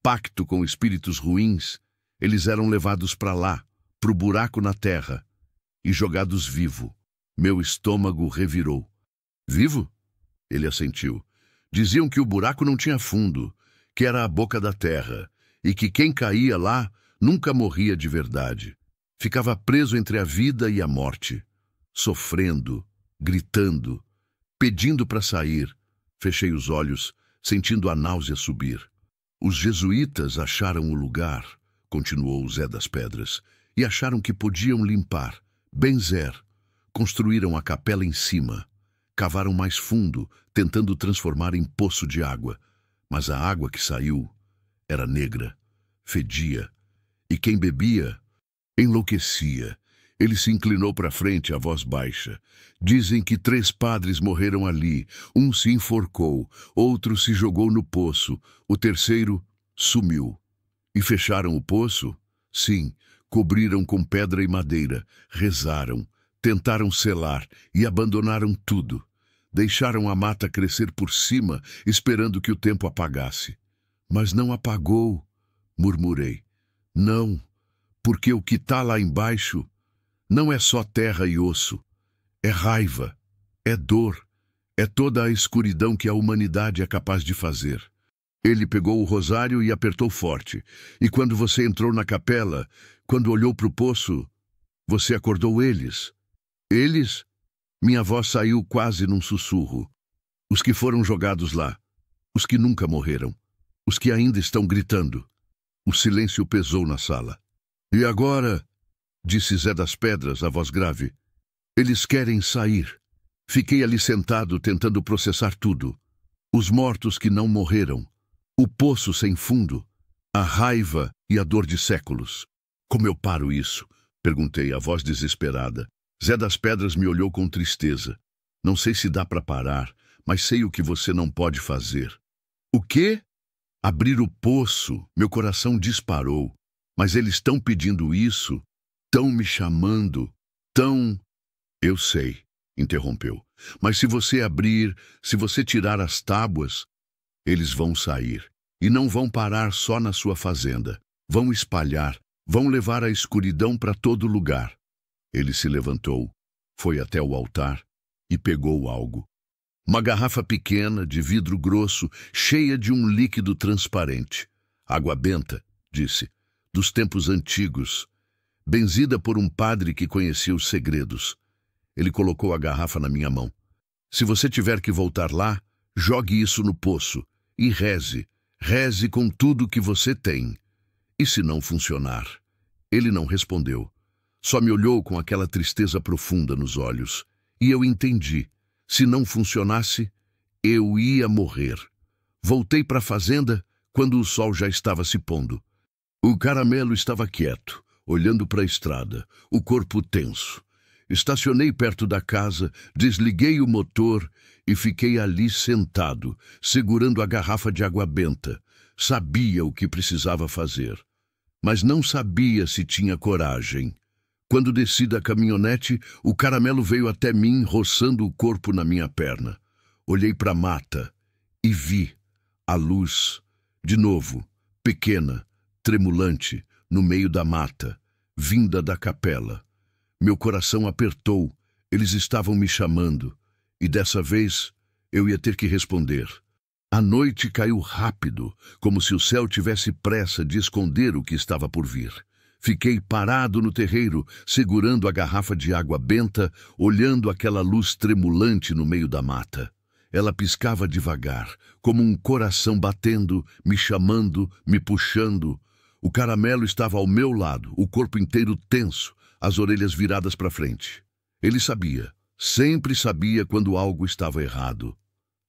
pacto com espíritos ruins, eles eram levados para lá, pro buraco na terra, e jogados vivo. Meu estômago revirou. Vivo? Ele assentiu. Diziam que o buraco não tinha fundo, que era a boca da terra, e que quem caía lá nunca morria de verdade. Ficava preso entre a vida e a morte, sofrendo, gritando, pedindo para sair. Fechei os olhos, sentindo a náusea subir. Os jesuítas acharam o lugar, continuou Zé das Pedras, e acharam que podiam limpar, benzer. Construíram a capela em cima, cavaram mais fundo, tentando transformar em poço de água. Mas a água que saiu era negra, fedia, e quem bebia enlouquecia. Ele se inclinou para frente, a voz baixa. Dizem que 3 padres morreram ali. Um se enforcou, outro se jogou no poço, o terceiro sumiu. E fecharam o poço? Sim, cobriram com pedra e madeira, rezaram, tentaram selar e abandonaram tudo. Deixaram a mata crescer por cima, esperando que o tempo apagasse. Mas não apagou, murmurei. Não, porque o que está lá embaixo não é só terra e osso, é raiva, é dor, é toda a escuridão que a humanidade é capaz de fazer. Ele pegou o rosário e apertou forte, e quando você entrou na capela, quando olhou para o poço, você acordou eles. Eles? Minha voz saiu quase num sussurro. Os que foram jogados lá, os que nunca morreram, os que ainda estão gritando. O silêncio pesou na sala. E agora, disse Zé das Pedras, a voz grave, eles querem sair. Fiquei ali sentado tentando processar tudo. Os mortos que não morreram, o poço sem fundo, a raiva e a dor de séculos. Como eu paro isso? Perguntei, a voz desesperada. Zé das Pedras me olhou com tristeza. Não sei se dá para parar, mas sei o que você não pode fazer. O quê? Abrir o poço. Meu coração disparou. Mas eles estão pedindo isso, estão me chamando, estão... Eu sei, interrompeu. Mas se você abrir, se você tirar as tábuas, eles vão sair. E não vão parar só na sua fazenda. Vão espalhar, vão levar a escuridão para todo lugar. Ele se levantou, foi até o altar e pegou algo. Uma garrafa pequena, de vidro grosso, cheia de um líquido transparente. Água benta, disse, dos tempos antigos, benzida por um padre que conhecia os segredos. Ele colocou a garrafa na minha mão. Se você tiver que voltar lá, jogue isso no poço e reze. Reze com tudo que você tem. E se não funcionar? Ele não respondeu. Só me olhou com aquela tristeza profunda nos olhos. E eu entendi. Se não funcionasse, eu ia morrer. Voltei para a fazenda quando o sol já estava se pondo. O Caramelo estava quieto, olhando para a estrada, o corpo tenso. Estacionei perto da casa, desliguei o motor e fiquei ali sentado, segurando a garrafa de água benta. Sabia o que precisava fazer, mas não sabia se tinha coragem. Quando desci da caminhonete, o Caramelo veio até mim, roçando o corpo na minha perna. Olhei para a mata e vi a luz, de novo, pequena, tremulante, no meio da mata, vinda da capela. Meu coração apertou, eles estavam me chamando, e dessa vez eu ia ter que responder. A noite caiu rápido, como se o céu tivesse pressa de esconder o que estava por vir. Fiquei parado no terreiro, segurando a garrafa de água benta, olhando aquela luz tremulante no meio da mata. Ela piscava devagar, como um coração batendo, me chamando, me puxando. O Caramelo estava ao meu lado, o corpo inteiro tenso, as orelhas viradas para frente. Ele sabia, sempre sabia quando algo estava errado.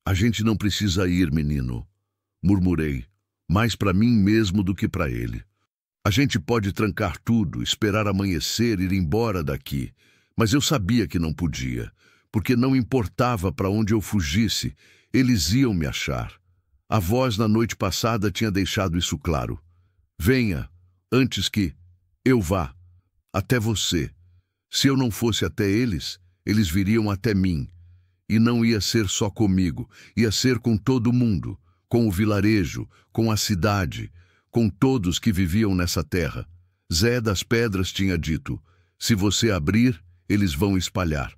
A gente não precisa ir, menino, murmurei, mais para mim mesmo do que para ele. A gente pode trancar tudo, esperar amanhecer, ir embora daqui, mas eu sabia que não podia, porque não importava para onde eu fugisse, eles iam me achar. A voz na noite passada tinha deixado isso claro. Venha, antes que eu vá, até você. Se eu não fosse até eles, eles viriam até mim. E não ia ser só comigo, ia ser com todo mundo, com o vilarejo, com a cidade, com todos que viviam nessa terra. Zé das Pedras tinha dito, se você abrir, eles vão espalhar.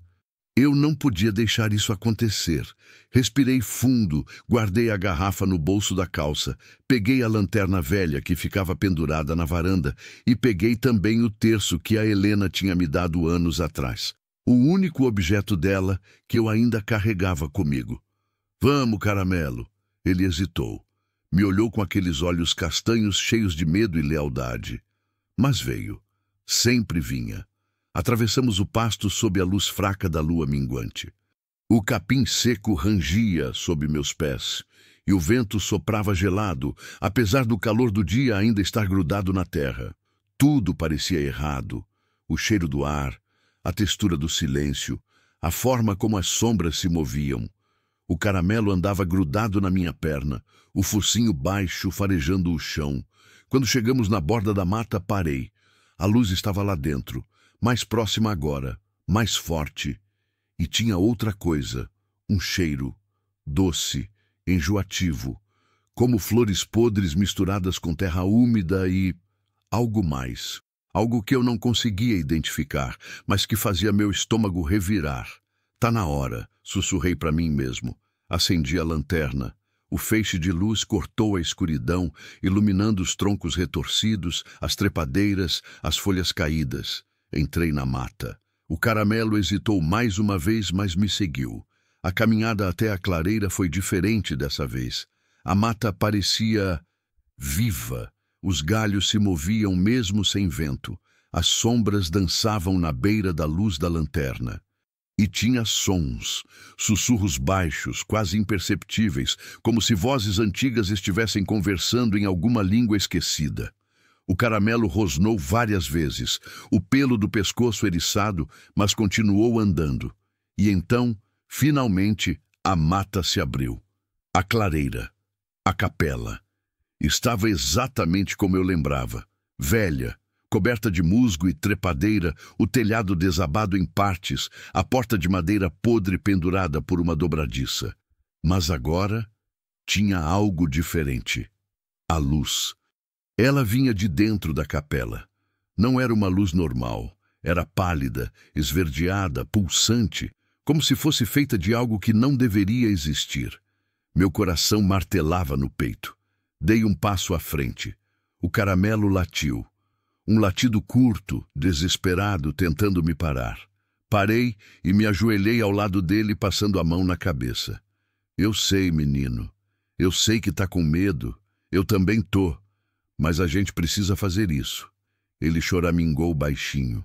Eu não podia deixar isso acontecer. Respirei fundo, guardei a garrafa no bolso da calça, peguei a lanterna velha que ficava pendurada na varanda e peguei também o terço que a Helena tinha me dado anos atrás. O único objeto dela que eu ainda carregava comigo. Vamos, Caramelo. Ele hesitou. Me olhou com aqueles olhos castanhos cheios de medo e lealdade. Mas veio. Sempre vinha. Atravessamos o pasto sob a luz fraca da lua minguante. O capim seco rangia sob meus pés, e o vento soprava gelado, apesar do calor do dia ainda estar grudado na terra. Tudo parecia errado. O cheiro do ar, a textura do silêncio, a forma como as sombras se moviam. O Caramelo andava grudado na minha perna, o focinho baixo farejando o chão. Quando chegamos na borda da mata, parei. A luz estava lá dentro, mais próxima agora, mais forte. E tinha outra coisa, um cheiro, doce, enjoativo, como flores podres misturadas com terra úmida e algo mais. Algo que eu não conseguia identificar, mas que fazia meu estômago revirar. Tá na hora, sussurrei para mim mesmo. Acendi a lanterna. O feixe de luz cortou a escuridão, iluminando os troncos retorcidos, as trepadeiras, as folhas caídas. Entrei na mata. O Caramelo hesitou mais uma vez, mas me seguiu. A caminhada até a clareira foi diferente dessa vez. A mata parecia viva. Os galhos se moviam mesmo sem vento. As sombras dançavam na beira da luz da lanterna. E tinha sons, sussurros baixos, quase imperceptíveis, como se vozes antigas estivessem conversando em alguma língua esquecida. O caramelo rosnou várias vezes, o pelo do pescoço eriçado, mas continuou andando. E então, finalmente, a mata se abriu. A clareira, a capela. Estava exatamente como eu lembrava. Velha, coberta de musgo e trepadeira, o telhado desabado em partes, a porta de madeira podre pendurada por uma dobradiça. Mas agora tinha algo diferente. A luz. Ela vinha de dentro da capela. Não era uma luz normal. Era pálida, esverdeada, pulsante, como se fosse feita de algo que não deveria existir. Meu coração martelava no peito. Dei um passo à frente. O caramelo latiu. Um latido curto, desesperado, tentando me parar. Parei e me ajoelhei ao lado dele, passando a mão na cabeça. Eu sei, menino. Eu sei que tá com medo. Eu também tô. Mas a gente precisa fazer isso. Ele choramingou baixinho.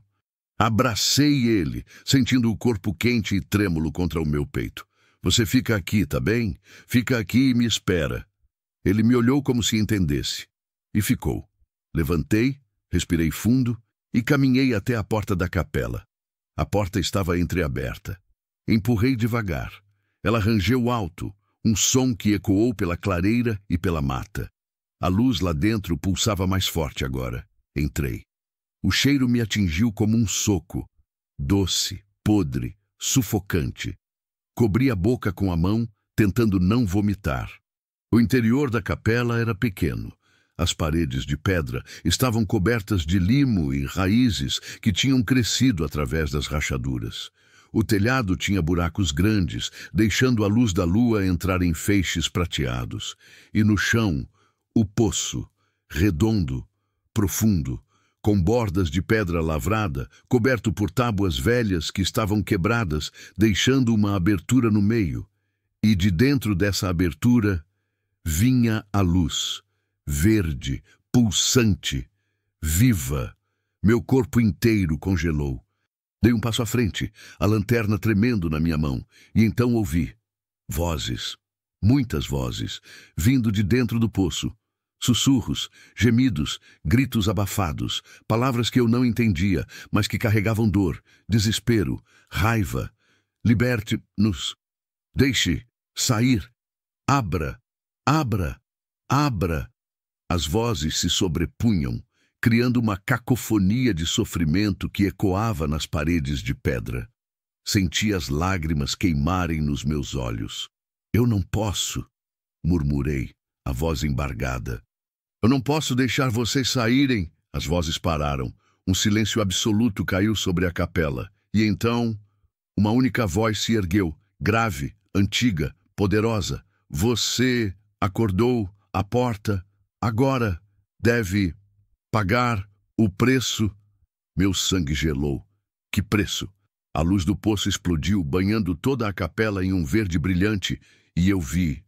Abracei ele, sentindo o corpo quente e trêmulo contra o meu peito. Você fica aqui, tá bem? Fica aqui e me espera. Ele me olhou como se entendesse. E ficou. Levantei, respirei fundo e caminhei até a porta da capela. A porta estava entreaberta. Empurrei devagar. Ela rangeu alto, um som que ecoou pela clareira e pela mata. A luz lá dentro pulsava mais forte agora. Entrei. O cheiro me atingiu como um soco. Doce, podre, sufocante. Cobri a boca com a mão, tentando não vomitar. O interior da capela era pequeno. As paredes de pedra estavam cobertas de limo e raízes que tinham crescido através das rachaduras. O telhado tinha buracos grandes, deixando a luz da lua entrar em feixes prateados. E no chão, o poço, redondo, profundo, com bordas de pedra lavrada, coberto por tábuas velhas que estavam quebradas, deixando uma abertura no meio. E de dentro dessa abertura vinha a luz, verde, pulsante, viva. Meu corpo inteiro congelou. Dei um passo à frente, a lanterna tremendo na minha mão, e então ouvi vozes, muitas vozes, vindo de dentro do poço. Sussurros, gemidos, gritos abafados, palavras que eu não entendia, mas que carregavam dor, desespero, raiva. Liberte-nos. Deixe sair. Abra, abra, abra. As vozes se sobrepunham, criando uma cacofonia de sofrimento que ecoava nas paredes de pedra. Senti as lágrimas queimarem nos meus olhos. Eu não posso, murmurei, a voz embargada. Eu não posso deixar vocês saírem. As vozes pararam. Um silêncio absoluto caiu sobre a capela. E então, uma única voz se ergueu, grave, antiga, poderosa. Você acordou a porta. Agora deve pagar o preço. Meu sangue gelou. Que preço? A luz do poço explodiu, banhando toda a capela em um verde brilhante, e eu vi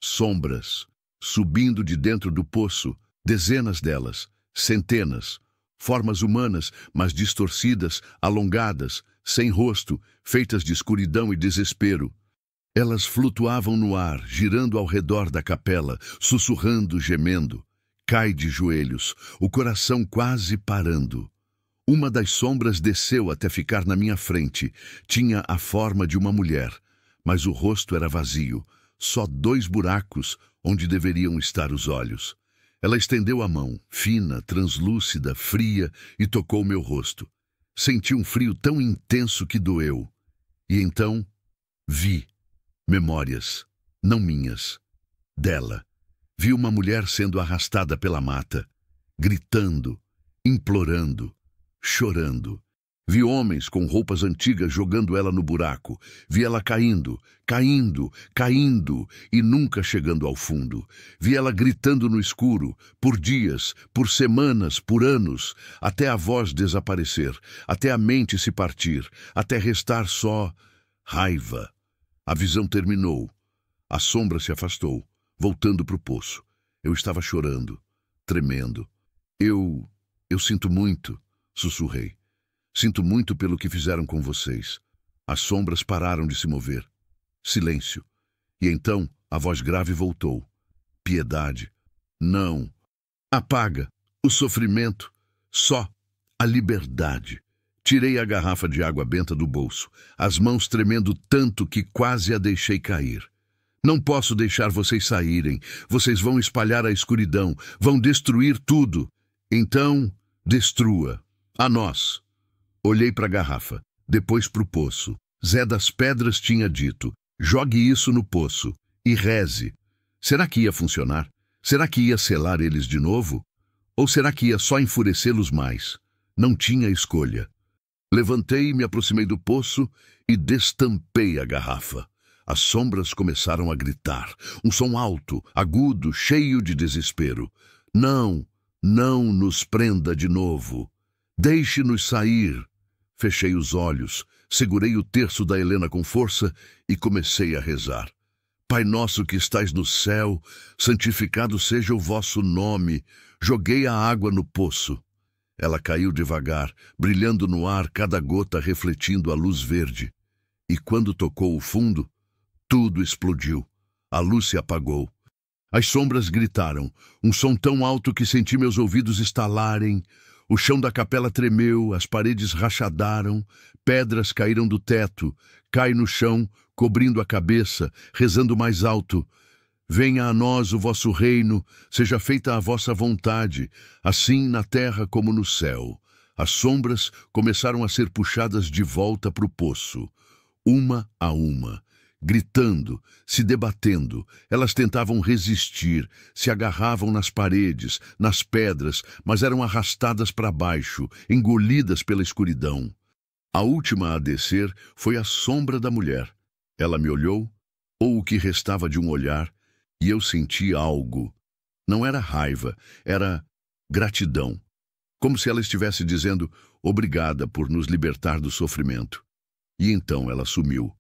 sombras subindo de dentro do poço, dezenas delas, centenas, formas humanas, mas distorcidas, alongadas, sem rosto, feitas de escuridão e desespero. Elas flutuavam no ar, girando ao redor da capela, sussurrando, gemendo. Cai de joelhos, o coração quase parando. Uma das sombras desceu até ficar na minha frente. Tinha a forma de uma mulher, mas o rosto era vazio, só 2 buracos onde deveriam estar os olhos. Ela estendeu a mão, fina, translúcida, fria, e tocou meu rosto. Senti um frio tão intenso que doeu. E então vi memórias, não minhas, dela. Vi uma mulher sendo arrastada pela mata, gritando, implorando, chorando. Vi homens com roupas antigas jogando ela no buraco. Vi ela caindo, caindo, caindo e nunca chegando ao fundo. Vi ela gritando no escuro, por dias, por semanas, por anos, até a voz desaparecer, até a mente se partir, até restar só raiva. A visão terminou. A sombra se afastou, voltando para o poço. Eu estava chorando, tremendo. Eu sinto muito, sussurrei. Sinto muito pelo que fizeram com vocês. As sombras pararam de se mover. Silêncio. E então a voz grave voltou. Piedade. Não. Apaga o sofrimento. Só a liberdade. Tirei a garrafa de água benta do bolso, as mãos tremendo tanto que quase a deixei cair. Não posso deixar vocês saírem. Vocês vão espalhar a escuridão, vão destruir tudo. Então, destrua. A nós. Olhei para a garrafa, depois para o poço. Zé das Pedras tinha dito: jogue isso no poço e reze. Será que ia funcionar? Será que ia selar eles de novo? Ou será que ia só enfurecê-los mais? Não tinha escolha. Levantei, me aproximei do poço e destampei a garrafa. As sombras começaram a gritar. Um som alto, agudo, cheio de desespero. Não, não nos prenda de novo. Deixe-nos sair. Fechei os olhos, segurei o terço da Helena com força e comecei a rezar. Pai nosso que estais no céu, santificado seja o vosso nome. Joguei a água no poço. Ela caiu devagar, brilhando no ar, cada gota refletindo a luz verde. E quando tocou o fundo, tudo explodiu. A luz se apagou. As sombras gritaram, um som tão alto que senti meus ouvidos estalarem. O chão da capela tremeu, as paredes rachadaram, pedras caíram do teto. Cai no chão, cobrindo a cabeça, rezando mais alto. Venha a nós o vosso reino, seja feita a vossa vontade, assim na terra como no céu. As sombras começaram a ser puxadas de volta para o poço, uma a uma, gritando, se debatendo. Elas tentavam resistir, se agarravam nas paredes, nas pedras, mas eram arrastadas para baixo, engolidas pela escuridão. A última a descer foi a sombra da mulher. Ela me olhou, ou o que restava de um olhar, e eu senti algo. Não era raiva, era gratidão. Como se ela estivesse dizendo obrigada por nos libertar do sofrimento. E então ela sumiu.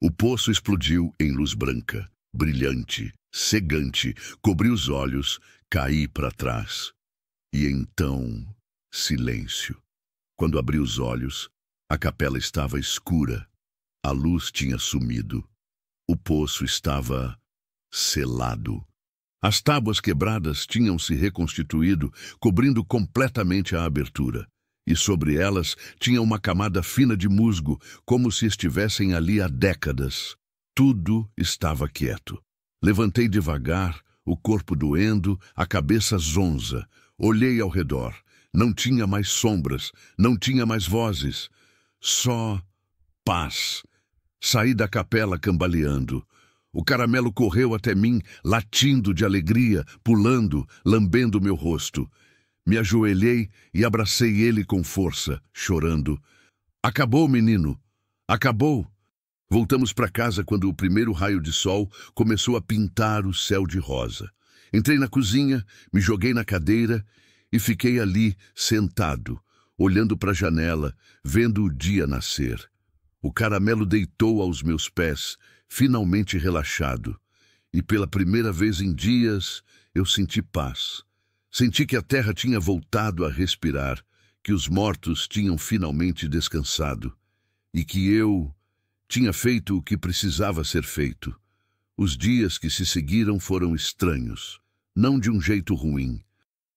O poço explodiu em luz branca, brilhante, cegante, cobri os olhos, caí para trás. E então, silêncio. Quando abri os olhos, a capela estava escura. A luz tinha sumido. O poço estava selado. As tábuas quebradas tinham se reconstituído, cobrindo completamente a abertura. E sobre elas tinha uma camada fina de musgo, como se estivessem ali há décadas. Tudo estava quieto. Levantei devagar, o corpo doendo, a cabeça zonza. Olhei ao redor. Não tinha mais sombras, não tinha mais vozes. Só paz. Saí da capela cambaleando. O caramelo correu até mim, latindo de alegria, pulando, lambendo meu rosto. Me ajoelhei e abracei ele com força, chorando. Acabou, menino. Acabou. Voltamos para casa quando o primeiro raio de sol começou a pintar o céu de rosa. Entrei na cozinha, me joguei na cadeira e fiquei ali, sentado, olhando para a janela, vendo o dia nascer. O caramelo deitou aos meus pés, finalmente relaxado, e pela primeira vez em dias eu senti paz. Senti que a terra tinha voltado a respirar, que os mortos tinham finalmente descansado, e que eu tinha feito o que precisava ser feito. Os dias que se seguiram foram estranhos, não de um jeito ruim,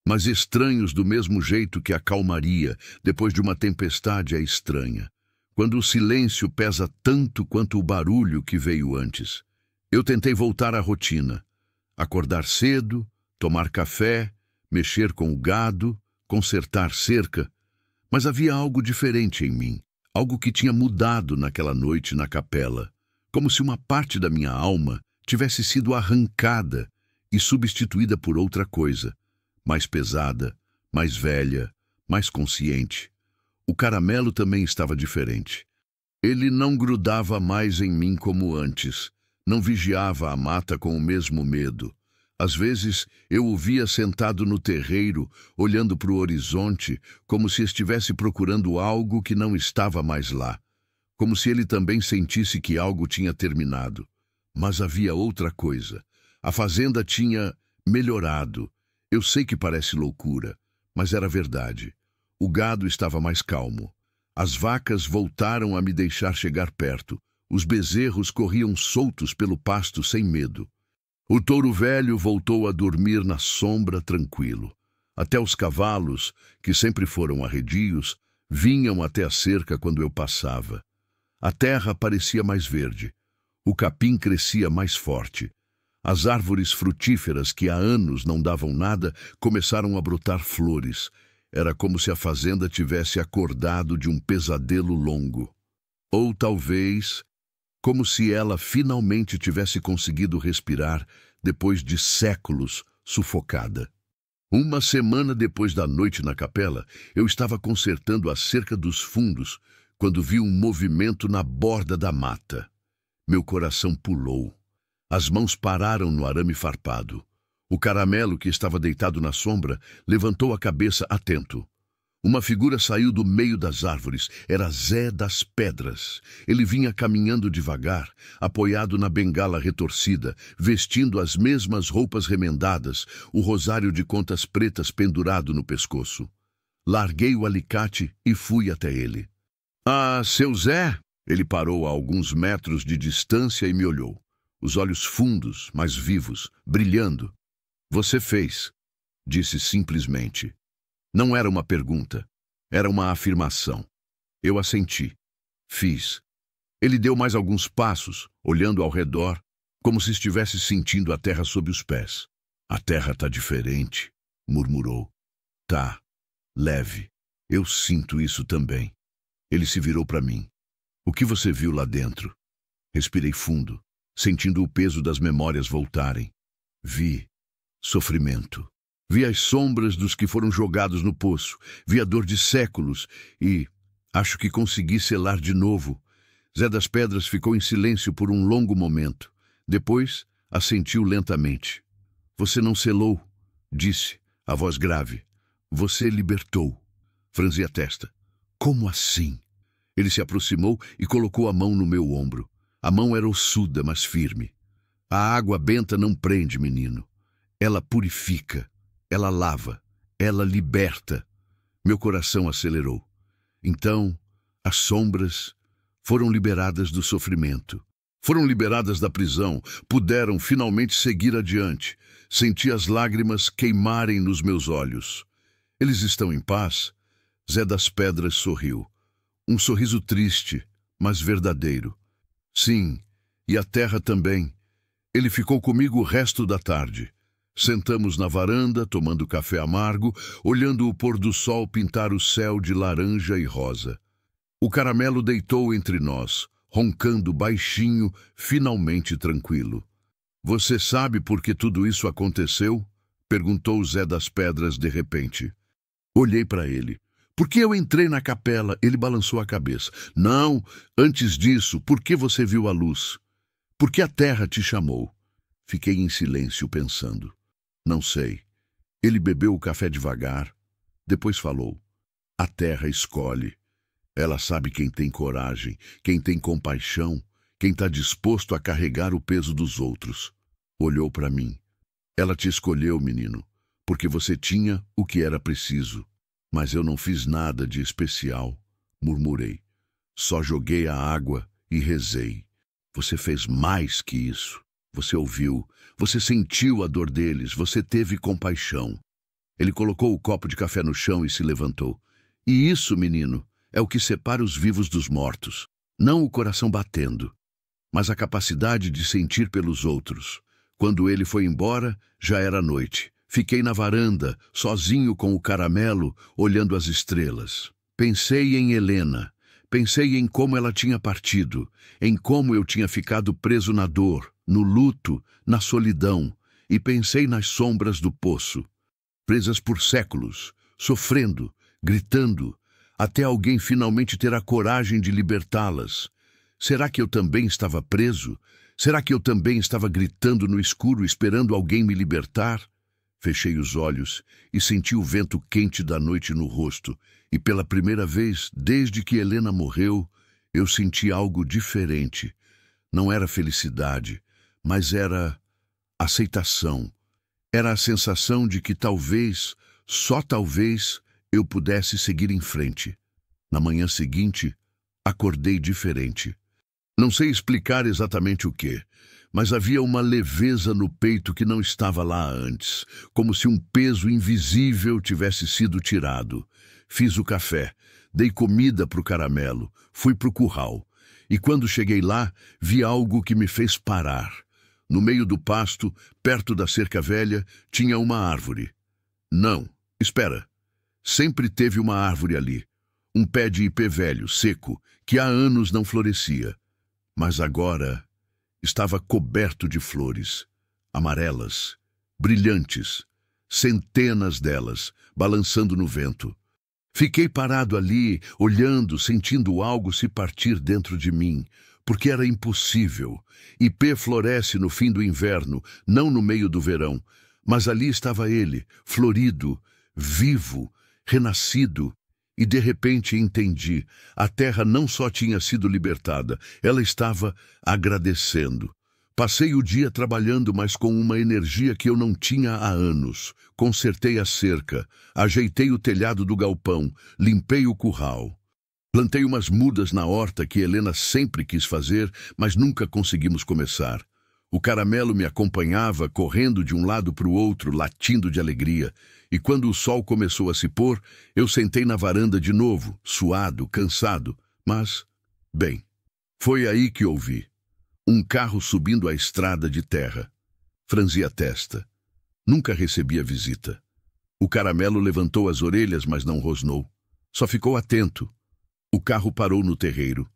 mas estranhos do mesmo jeito que a calmaria depois de uma tempestade é estranha. Quando o silêncio pesa tanto quanto o barulho que veio antes. Eu tentei voltar à rotina. Acordar cedo, tomar café, mexer com o gado, consertar cerca. Mas havia algo diferente em mim. Algo que tinha mudado naquela noite na capela. Como se uma parte da minha alma tivesse sido arrancada e substituída por outra coisa. Mais pesada, mais velha, mais consciente. O caramelo também estava diferente. Ele não grudava mais em mim como antes, não vigiava a mata com o mesmo medo. Às vezes eu o via sentado no terreiro, olhando para o horizonte, como se estivesse procurando algo que não estava mais lá. Como se ele também sentisse que algo tinha terminado. Mas havia outra coisa. A fazenda tinha melhorado. Eu sei que parece loucura, mas era verdade. O gado estava mais calmo. As vacas voltaram a me deixar chegar perto. Os bezerros corriam soltos pelo pasto sem medo. O touro velho voltou a dormir na sombra tranquilo. Até os cavalos, que sempre foram arredios, vinham até a cerca quando eu passava. A terra parecia mais verde. O capim crescia mais forte. As árvores frutíferas que há anos não davam nada começaram a brotar flores. Era como se a fazenda tivesse acordado de um pesadelo longo. Ou talvez, como se ela finalmente tivesse conseguido respirar depois de séculos sufocada. Uma semana depois da noite na capela, eu estava consertando a cerca dos fundos quando vi um movimento na borda da mata. Meu coração pulou. As mãos pararam no arame farpado. O caramelo, que estava deitado na sombra, levantou a cabeça atento. Uma figura saiu do meio das árvores. Era Zé das Pedras. Ele vinha caminhando devagar, apoiado na bengala retorcida, vestindo as mesmas roupas remendadas, o rosário de contas pretas pendurado no pescoço. Larguei o alicate e fui até ele. "Ah, seu Zé!" Ele parou a alguns metros de distância e me olhou. Os olhos fundos, mas vivos, brilhando. "Você fez", disse simplesmente. Não era uma pergunta, era uma afirmação. Eu assenti. Fiz. Ele deu mais alguns passos, olhando ao redor, como se estivesse sentindo a terra sob os pés. "A terra tá diferente", murmurou. "Tá. Leve. Eu sinto isso também." Ele se virou para mim. "O que você viu lá dentro?" Respirei fundo, sentindo o peso das memórias voltarem. Vi sofrimento. Vi as sombras dos que foram jogados no poço. Vi a dor de séculos e acho que consegui selar de novo. Zé das Pedras ficou em silêncio por um longo momento. Depois, assentiu lentamente. "Você não selou", disse, a voz grave. "Você libertou." Franzi a testa. "Como assim?" Ele se aproximou e colocou a mão no meu ombro. A mão era ossuda, mas firme. "A água benta não prende, menino. Ela purifica. Ela lava, ela liberta." Meu coração acelerou. Então, as sombras foram liberadas do sofrimento. Foram liberadas da prisão, puderam finalmente seguir adiante. Senti as lágrimas queimarem nos meus olhos. "Eles estão em paz?" Zé das Pedras sorriu. Um sorriso triste, mas verdadeiro. "Sim, e a terra também." Ele ficou comigo o resto da tarde. Sentamos na varanda, tomando café amargo, olhando o pôr do sol pintar o céu de laranja e rosa. O caramelo deitou entre nós, roncando baixinho, finalmente tranquilo. "Você sabe por que tudo isso aconteceu?" perguntou Zé das Pedras de repente. Olhei para ele. "Porque eu entrei na capela." Ele balançou a cabeça. "Não, antes disso, por que você viu a luz? Porque a terra te chamou." Fiquei em silêncio pensando. "Não sei." Ele bebeu o café devagar. Depois falou. "A terra escolhe. Ela sabe quem tem coragem, quem tem compaixão, quem está disposto a carregar o peso dos outros." Olhou para mim. "Ela te escolheu, menino, porque você tinha o que era preciso. Mas eu não fiz nada de especial", murmurei. "Só joguei a água e rezei." "Você fez mais que isso. Você ouviu, você sentiu a dor deles, você teve compaixão." Ele colocou o copo de café no chão e se levantou. "E isso, menino, é o que separa os vivos dos mortos. Não o coração batendo, mas a capacidade de sentir pelos outros." Quando ele foi embora, já era noite. Fiquei na varanda, sozinho com o caramelo, olhando as estrelas. Pensei em Helena. Pensei em como ela tinha partido, em como eu tinha ficado preso na dor, no luto, na solidão, e pensei nas sombras do poço, presas por séculos, sofrendo, gritando, até alguém finalmente ter a coragem de libertá-las. Será que eu também estava preso? Será que eu também estava gritando no escuro, esperando alguém me libertar? Fechei os olhos e senti o vento quente da noite no rosto, e pela primeira vez, desde que Helena morreu, eu senti algo diferente. Não era felicidade, mas era aceitação. Era a sensação de que talvez, só talvez, eu pudesse seguir em frente. Na manhã seguinte, acordei diferente. Não sei explicar exatamente o quê, mas havia uma leveza no peito que não estava lá antes, como se um peso invisível tivesse sido tirado. Fiz o café, dei comida para o caramelo, fui para o curral. E quando cheguei lá, vi algo que me fez parar. No meio do pasto, perto da cerca velha, tinha uma árvore. Não, espera. Sempre teve uma árvore ali. Um pé de ipê velho, seco, que há anos não florescia. Mas agora estava coberto de flores, amarelas, brilhantes, centenas delas, balançando no vento. Fiquei parado ali, olhando, sentindo algo se partir dentro de mim, porque era impossível. Ipê floresce no fim do inverno, não no meio do verão, mas ali estava ele, florido, vivo, renascido. E de repente entendi, a terra não só tinha sido libertada, ela estava agradecendo. Passei o dia trabalhando, mas com uma energia que eu não tinha há anos. Consertei a cerca, ajeitei o telhado do galpão, limpei o curral. Plantei umas mudas na horta que Helena sempre quis fazer, mas nunca conseguimos começar. O caramelo me acompanhava, correndo de um lado para o outro, latindo de alegria. E quando o sol começou a se pôr, eu sentei na varanda de novo, suado, cansado. Mas, bem, foi aí que ouvi. Um carro subindo a estrada de terra. Franzi a testa. Nunca recebia visita. O caramelo levantou as orelhas, mas não rosnou. Só ficou atento. O carro parou no terreiro.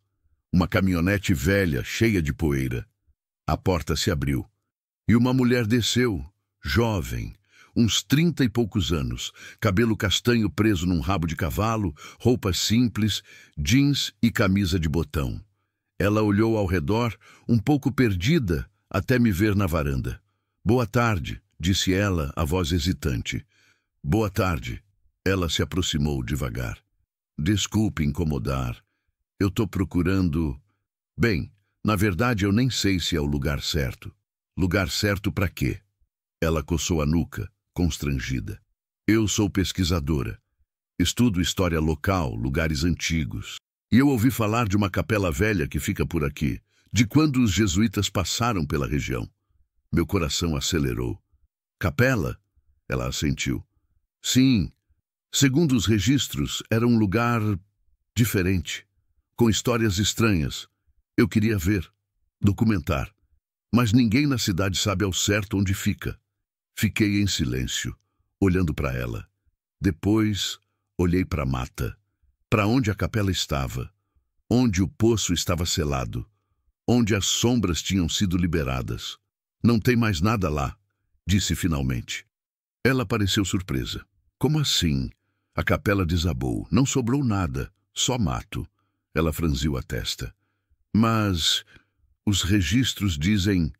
Uma caminhonete velha, cheia de poeira. A porta se abriu. E uma mulher desceu, jovem, uns 30 e poucos anos, cabelo castanho preso num rabo de cavalo, roupas simples, jeans e camisa de botão. Ela olhou ao redor, um pouco perdida, até me ver na varanda. "Boa tarde", disse ela, a voz hesitante. "Boa tarde." Ela se aproximou devagar. "Desculpe incomodar. Eu estou procurando... Bem, na verdade eu nem sei se é o lugar certo." "Lugar certo para quê?" Ela coçou a nuca, constrangida. "Eu sou pesquisadora. Estudo história local, lugares antigos. E eu ouvi falar de uma capela velha que fica por aqui, de quando os jesuítas passaram pela região." Meu coração acelerou. "Capela?" Ela assentiu. "Sim. Segundo os registros, era um lugar diferente, com histórias estranhas. Eu queria ver, documentar. Mas ninguém na cidade sabe ao certo onde fica." Fiquei em silêncio, olhando para ela. Depois, olhei para a mata, para onde a capela estava, onde o poço estava selado, onde as sombras tinham sido liberadas. "Não tem mais nada lá", disse finalmente. Ela pareceu surpresa. "Como assim?" A capela desabou. "Não sobrou nada, só mato." Ela franziu a testa. "Mas os registros dizem...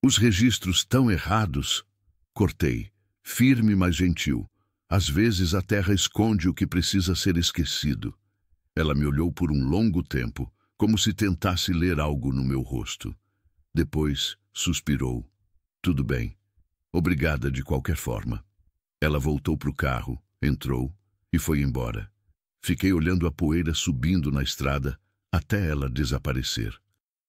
Os registros tão errados." Cortei, firme mas gentil. "Às vezes a terra esconde o que precisa ser esquecido." Ela me olhou por um longo tempo, como se tentasse ler algo no meu rosto. Depois suspirou. "Tudo bem. Obrigada de qualquer forma." Ela voltou para o carro, entrou e foi embora. Fiquei olhando a poeira subindo na estrada até ela desaparecer.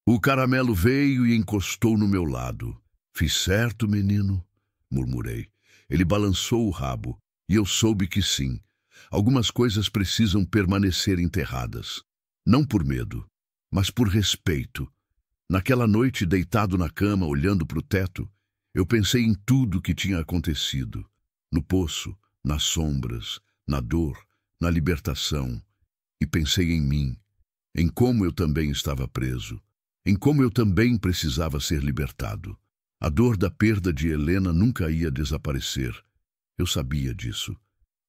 O caramelo veio e encostou no meu lado. "Fiz certo, menino?" murmurei. Ele balançou o rabo, e eu soube que sim. Algumas coisas precisam permanecer enterradas. Não por medo, mas por respeito. Naquela noite, deitado na cama, olhando para o teto, eu pensei em tudo que tinha acontecido. No poço, nas sombras, na dor, na libertação. E pensei em mim, em como eu também estava preso, em como eu também precisava ser libertado. A dor da perda de Helena nunca ia desaparecer. Eu sabia disso.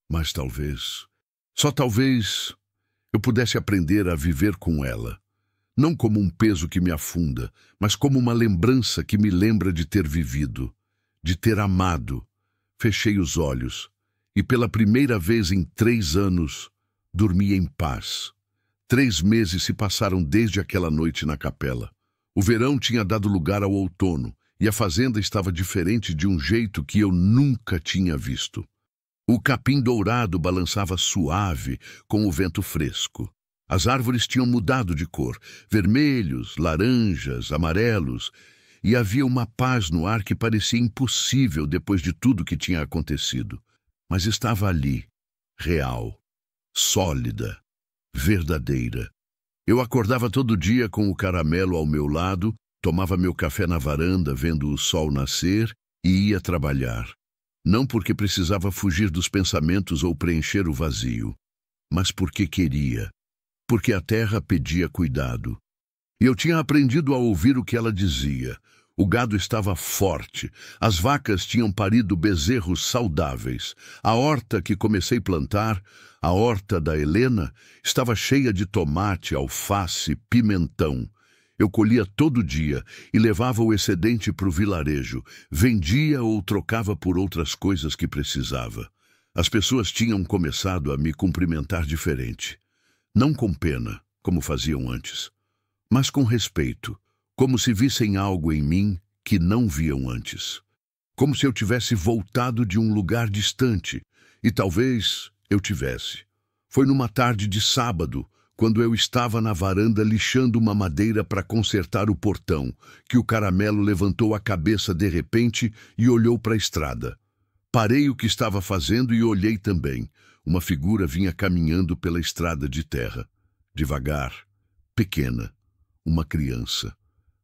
Mas talvez, só talvez, eu pudesse aprender a viver com ela. Não como um peso que me afunda, mas como uma lembrança que me lembra de ter vivido, de ter amado. Fechei os olhos e pela primeira vez em 3 anos, dormi em paz. 3 meses se passaram desde aquela noite na capela. O verão tinha dado lugar ao outono, e a fazenda estava diferente de um jeito que eu nunca tinha visto. O capim dourado balançava suave com o vento fresco. As árvores tinham mudado de cor, vermelhos, laranjas, amarelos, e havia uma paz no ar que parecia impossível depois de tudo que tinha acontecido. Mas estava ali, real, sólida, verdadeira. Eu acordava todo dia com o caramelo ao meu lado, tomava meu café na varanda vendo o sol nascer e ia trabalhar. Não porque precisava fugir dos pensamentos ou preencher o vazio, mas porque queria. Porque a terra pedia cuidado. E eu tinha aprendido a ouvir o que ela dizia. O gado estava forte, as vacas tinham parido bezerros saudáveis. A horta que comecei a plantar, a horta da Helena, estava cheia de tomate, alface, pimentão. Eu colhia todo dia e levava o excedente para o vilarejo, vendia ou trocava por outras coisas que precisava. As pessoas tinham começado a me cumprimentar diferente. Não com pena, como faziam antes, mas com respeito, como se vissem algo em mim que não viam antes. Como se eu tivesse voltado de um lugar distante, e talvez eu tivesse. Foi numa tarde de sábado, quando eu estava na varanda lixando uma madeira para consertar o portão, que o caramelo levantou a cabeça de repente e olhou para a estrada. Parei o que estava fazendo e olhei também. Uma figura vinha caminhando pela estrada de terra. Devagar, pequena, uma criança.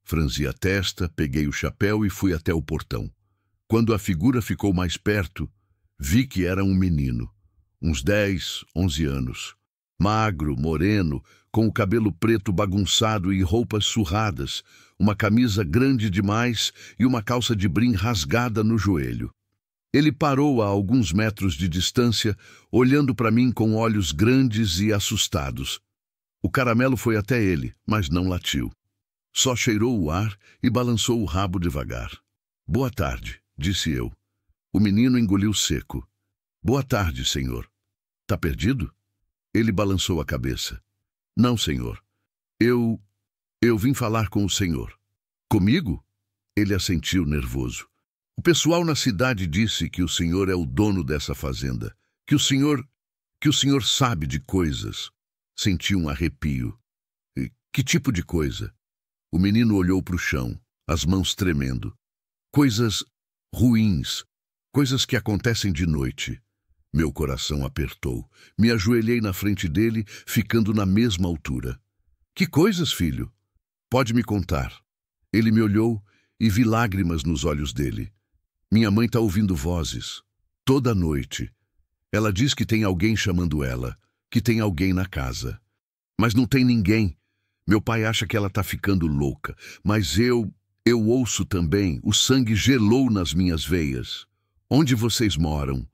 Franzi a testa, peguei o chapéu e fui até o portão. Quando a figura ficou mais perto, vi que era um menino, uns 10, 11 anos. Magro, moreno, com o cabelo preto bagunçado e roupas surradas, uma camisa grande demais e uma calça de brim rasgada no joelho. Ele parou a alguns metros de distância, olhando para mim com olhos grandes e assustados. O caramelo foi até ele, mas não latiu. Só cheirou o ar e balançou o rabo devagar. "Boa tarde", disse eu. O menino engoliu seco. "Boa tarde, senhor. Tá perdido?" Ele balançou a cabeça. "Não, senhor. Eu vim falar com o senhor." "Comigo?" Ele assentiu nervoso. "O pessoal na cidade disse que o senhor é o dono dessa fazenda, que o senhor sabe de coisas." Senti um arrepio. "Que tipo de coisa?" O menino olhou para o chão, as mãos tremendo. "Coisas ruins, coisas que acontecem de noite." Meu coração apertou. Me ajoelhei na frente dele, ficando na mesma altura. "Que coisas, filho?" "Pode me contar." Ele me olhou e vi lágrimas nos olhos dele. "Minha mãe está ouvindo vozes. Toda noite. Ela diz que tem alguém chamando ela, que tem alguém na casa. Mas não tem ninguém. Meu pai acha que ela está ficando louca. Mas eu ouço também. O sangue gelou nas minhas veias." "Onde vocês moram?"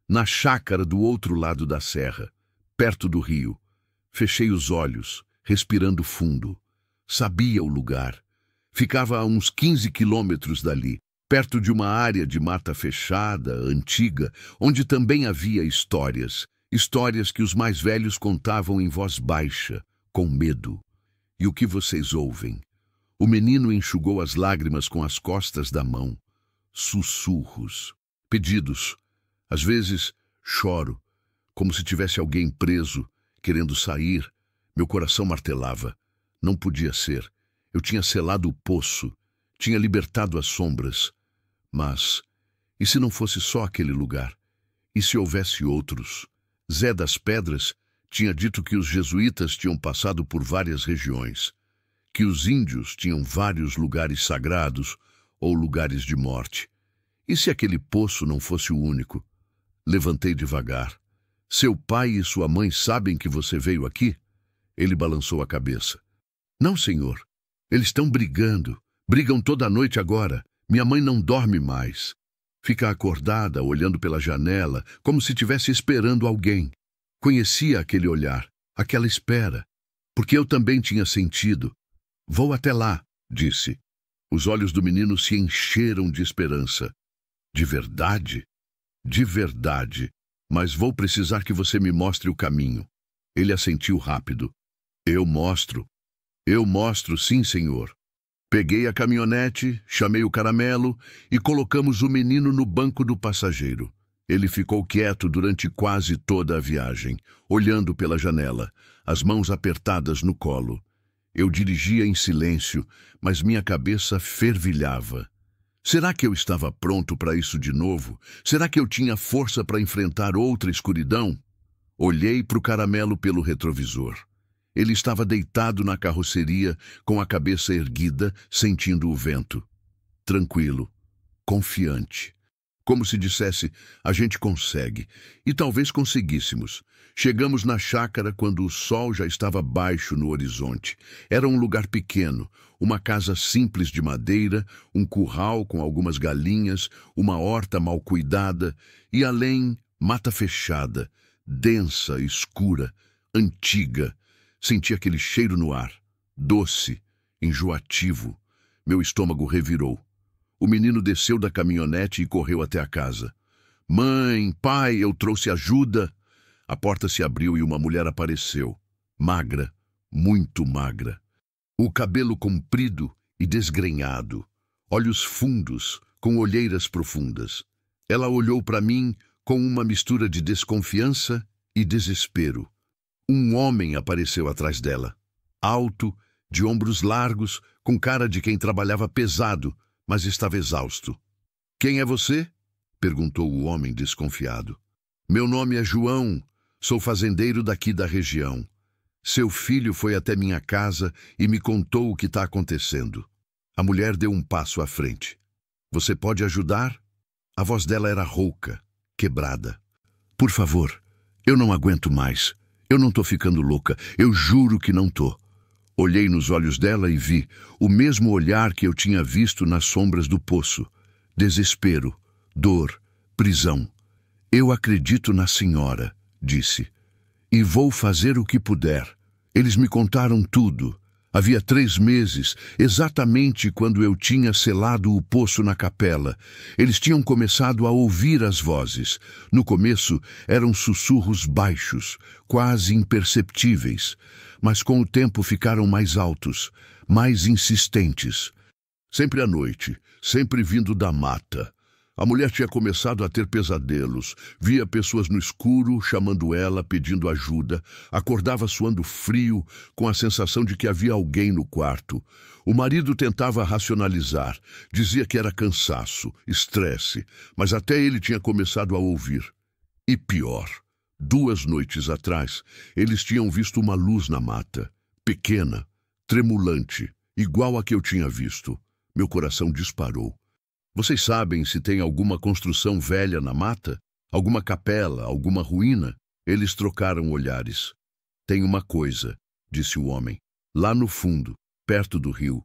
"Na chácara do outro lado da serra, perto do rio." Fechei os olhos, respirando fundo. Sabia o lugar. Ficava a uns 15 quilômetros dali, perto de uma área de mata fechada, antiga, onde também havia histórias. Histórias que os mais velhos contavam em voz baixa, com medo. "E o que vocês ouvem?" O menino enxugou as lágrimas com as costas da mão. "Sussurros. Pedidos. Às vezes, choro, como se tivesse alguém preso, querendo sair." Meu coração martelava. Não podia ser. Eu tinha selado o poço, tinha libertado as sombras. Mas, e se não fosse só aquele lugar? E se houvesse outros? Zé das Pedras tinha dito que os jesuítas tinham passado por várias regiões, que os índios tinham vários lugares sagrados ou lugares de morte. E se aquele poço não fosse o único? Levantei devagar. "Seu pai e sua mãe sabem que você veio aqui?" Ele balançou a cabeça. "Não, senhor. Eles estão brigando. Brigam toda noite agora. Minha mãe não dorme mais. Fica acordada, olhando pela janela, como se estivesse esperando alguém." Conhecia aquele olhar, aquela espera, porque eu também tinha sentido. "Vou até lá", disse. Os olhos do menino se encheram de esperança. "De verdade?" "De verdade, mas vou precisar que você me mostre o caminho." Ele assentiu rápido. Eu mostro, sim, senhor." Peguei a caminhonete, chamei o caramelo e colocamos o menino no banco do passageiro. Ele ficou quieto durante quase toda a viagem, olhando pela janela, as mãos apertadas no colo. Eu dirigia em silêncio, mas minha cabeça fervilhava. Será que eu estava pronto para isso de novo? Será que eu tinha força para enfrentar outra escuridão? Olhei para o caramelo pelo retrovisor. Ele estava deitado na carroceria, com a cabeça erguida, sentindo o vento. Tranquilo, confiante. Como se dissesse, a gente consegue. E talvez conseguíssemos. Chegamos na chácara quando o sol já estava baixo no horizonte. Era um lugar pequeno, uma casa simples de madeira, um curral com algumas galinhas, uma horta mal cuidada e além, mata fechada, densa, escura, antiga. Senti aquele cheiro no ar, doce, enjoativo. Meu estômago revirou. O menino desceu da caminhonete e correu até a casa. Mãe, pai, eu trouxe ajuda. A porta se abriu e uma mulher apareceu. Magra, muito magra. O cabelo comprido e desgrenhado. Olhos fundos, com olheiras profundas. Ela olhou para mim com uma mistura de desconfiança e desespero. Um homem apareceu atrás dela. Alto, de ombros largos, com cara de quem trabalhava pesado, mas estava exausto. Quem é você? Perguntou o homem desconfiado. Meu nome é João, sou fazendeiro daqui da região. Seu filho foi até minha casa e me contou o que está acontecendo. A mulher deu um passo à frente. Você pode ajudar? A voz dela era rouca, quebrada. Por favor, eu não aguento mais. Eu não tô ficando louca, eu juro que não tô. Olhei nos olhos dela e vi o mesmo olhar que eu tinha visto nas sombras do poço. Desespero, dor, prisão. Eu acredito na senhora, disse. E vou fazer o que puder. Eles me contaram tudo. Havia 3 meses, exatamente quando eu tinha selado o poço na capela. Eles tinham começado a ouvir as vozes. No começo, eram sussurros baixos, quase imperceptíveis. Mas com o tempo ficaram mais altos, mais insistentes. Sempre à noite, sempre vindo da mata. A mulher tinha começado a ter pesadelos, via pessoas no escuro chamando ela, pedindo ajuda, acordava suando frio, com a sensação de que havia alguém no quarto. O marido tentava racionalizar, dizia que era cansaço, estresse, mas até ele tinha começado a ouvir. E pior, 2 noites atrás, eles tinham visto uma luz na mata, pequena, tremulante, igual a que eu tinha visto. Meu coração disparou. Vocês sabem se tem alguma construção velha na mata? Alguma capela, alguma ruína? Eles trocaram olhares. Tem uma coisa, disse o homem, lá no fundo, perto do rio.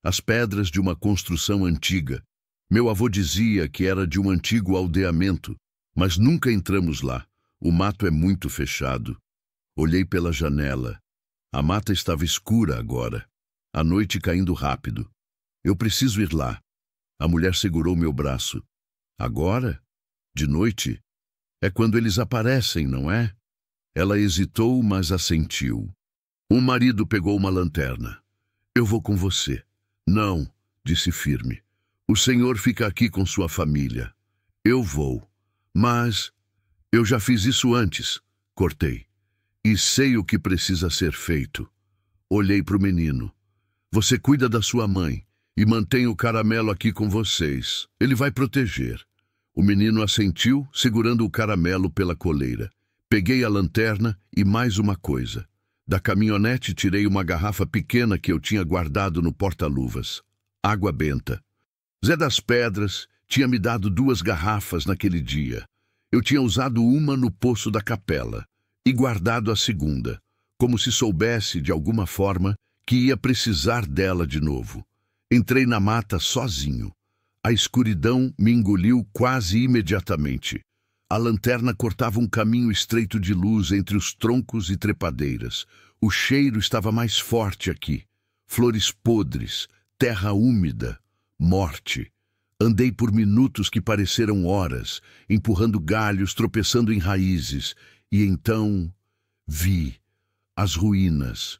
As pedras de uma construção antiga. Meu avô dizia que era de um antigo aldeamento, mas nunca entramos lá. O mato é muito fechado. Olhei pela janela. A mata estava escura agora. A noite caindo rápido. Eu preciso ir lá. A mulher segurou meu braço. Agora? De noite? É quando eles aparecem, não é? Ela hesitou, mas assentiu. O marido pegou uma lanterna. Eu vou com você. Não, disse firme. O senhor fica aqui com sua família. Eu vou. Mas eu já fiz isso antes. Cortei. E sei o que precisa ser feito. Olhei para o menino. Você cuida da sua mãe. E mantém o caramelo aqui com vocês. Ele vai proteger. O menino assentiu, segurando o caramelo pela coleira. Peguei a lanterna e mais uma coisa. Da caminhonete tirei uma garrafa pequena que eu tinha guardado no porta-luvas. Água benta. Zé das Pedras tinha me dado 2 garrafas naquele dia. Eu tinha usado uma no poço da capela e guardado a segunda, como se soubesse, de alguma forma, que ia precisar dela de novo. Entrei na mata sozinho. A escuridão me engoliu quase imediatamente. A lanterna cortava um caminho estreito de luz entre os troncos e trepadeiras. O cheiro estava mais forte aqui. Flores podres, terra úmida, morte. Andei por minutos que pareceram horas, empurrando galhos, tropeçando em raízes. E então vi as ruínas.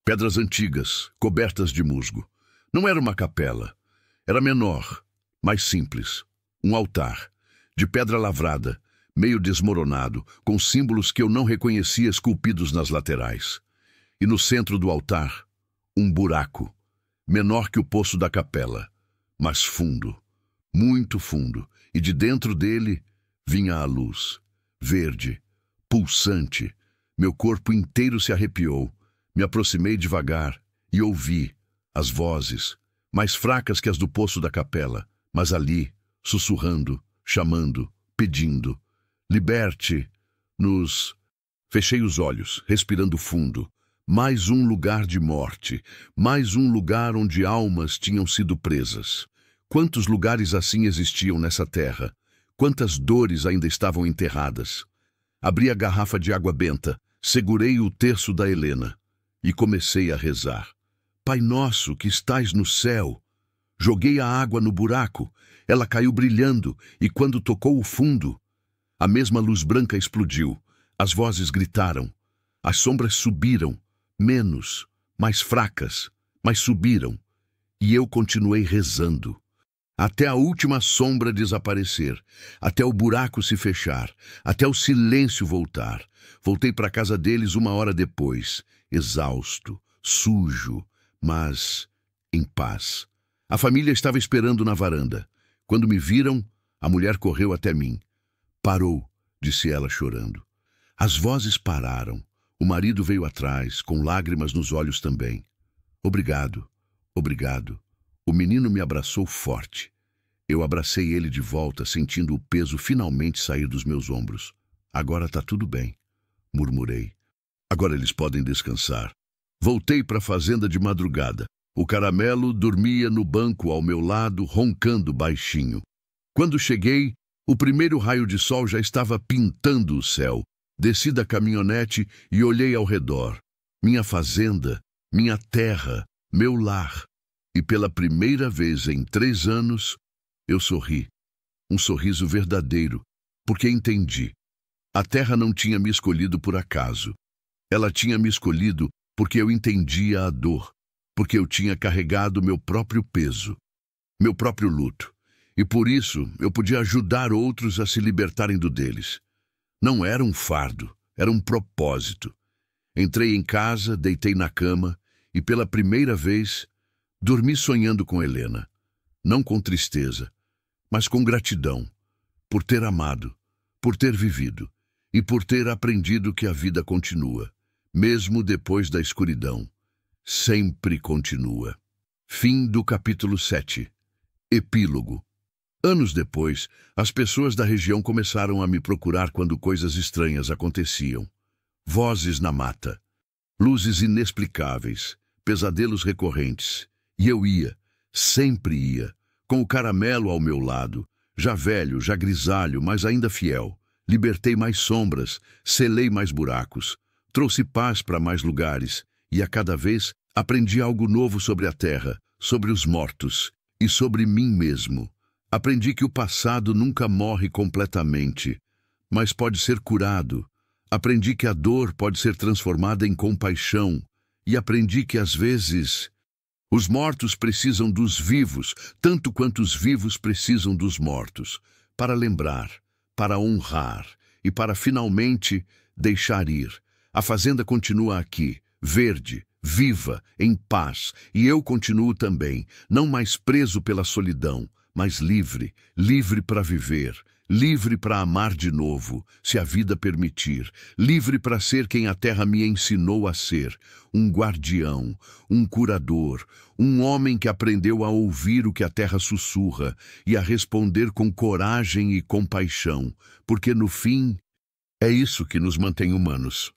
Pedras antigas, cobertas de musgo. Não era uma capela. Era menor, mais simples. Um altar, de pedra lavrada, meio desmoronado, com símbolos que eu não reconhecia esculpidos nas laterais. E no centro do altar, um buraco, menor que o poço da capela, mas fundo, muito fundo, e de dentro dele vinha a luz, verde, pulsante. Meu corpo inteiro se arrepiou. Me aproximei devagar e ouvi as vozes, mais fracas que as do poço da capela, mas ali, sussurrando, chamando, pedindo. Liberte-nos. Fechei os olhos, respirando fundo. Mais um lugar de morte, mais um lugar onde almas tinham sido presas. Quantos lugares assim existiam nessa terra? Quantas dores ainda estavam enterradas? Abri a garrafa de água benta, segurei o terço da Helena e comecei a rezar. Pai nosso que estais no céu. Joguei a água no buraco, ela caiu brilhando e quando tocou o fundo, a mesma luz branca explodiu. As vozes gritaram, as sombras subiram, menos, mais fracas, mas subiram. E eu continuei rezando. Até a última sombra desaparecer, até o buraco se fechar, até o silêncio voltar. Voltei para a casa deles 1 hora depois, exausto, sujo, mas em paz. A família estava esperando na varanda. Quando me viram, a mulher correu até mim. Parou, disse ela chorando. As vozes pararam. O marido veio atrás, com lágrimas nos olhos também. Obrigado, obrigado. O menino me abraçou forte. Eu abracei ele de volta, sentindo o peso finalmente sair dos meus ombros. Agora tá tudo bem, murmurei. Agora eles podem descansar. Voltei para a fazenda de madrugada. O Caramelo dormia no banco ao meu lado, roncando baixinho. Quando cheguei, o primeiro raio de sol já estava pintando o céu. Desci da caminhonete e olhei ao redor. Minha fazenda, minha terra, meu lar. E pela primeira vez em 3 anos, eu sorri. Um sorriso verdadeiro, porque entendi. A terra não tinha me escolhido por acaso. Ela tinha me escolhido porque eu entendia a dor, porque eu tinha carregado meu próprio peso, meu próprio luto. E por isso eu podia ajudar outros a se libertarem do deles. Não era um fardo, era um propósito. Entrei em casa, deitei na cama e pela primeira vez dormi sonhando com Helena. Não com tristeza, mas com gratidão, por ter amado, por ter vivido e por ter aprendido que a vida continua, mesmo depois da escuridão. Sempre continua. Fim do capítulo 7. Epílogo. Anos depois, as pessoas da região começaram a me procurar quando coisas estranhas aconteciam. Vozes na mata, luzes inexplicáveis, pesadelos recorrentes. E eu ia, sempre ia, com o Caramelo ao meu lado, já velho, já grisalho, mas ainda fiel. Libertei mais sombras, selei mais buracos, trouxe paz para mais lugares, e a cada vez aprendi algo novo sobre a terra, sobre os mortos e sobre mim mesmo. Aprendi que o passado nunca morre completamente, mas pode ser curado. Aprendi que a dor pode ser transformada em compaixão. E aprendi que, às vezes, os mortos precisam dos vivos, tanto quanto os vivos precisam dos mortos, para lembrar, para honrar e para finalmente deixar ir. A fazenda continua aqui, verde, viva, em paz, e eu continuo também, não mais preso pela solidão, mas livre, livre para viver, livre para amar de novo, se a vida permitir, livre para ser quem a terra me ensinou a ser, um guardião, um curador, um homem que aprendeu a ouvir o que a terra sussurra e a responder com coragem e compaixão, porque no fim é isso que nos mantém humanos.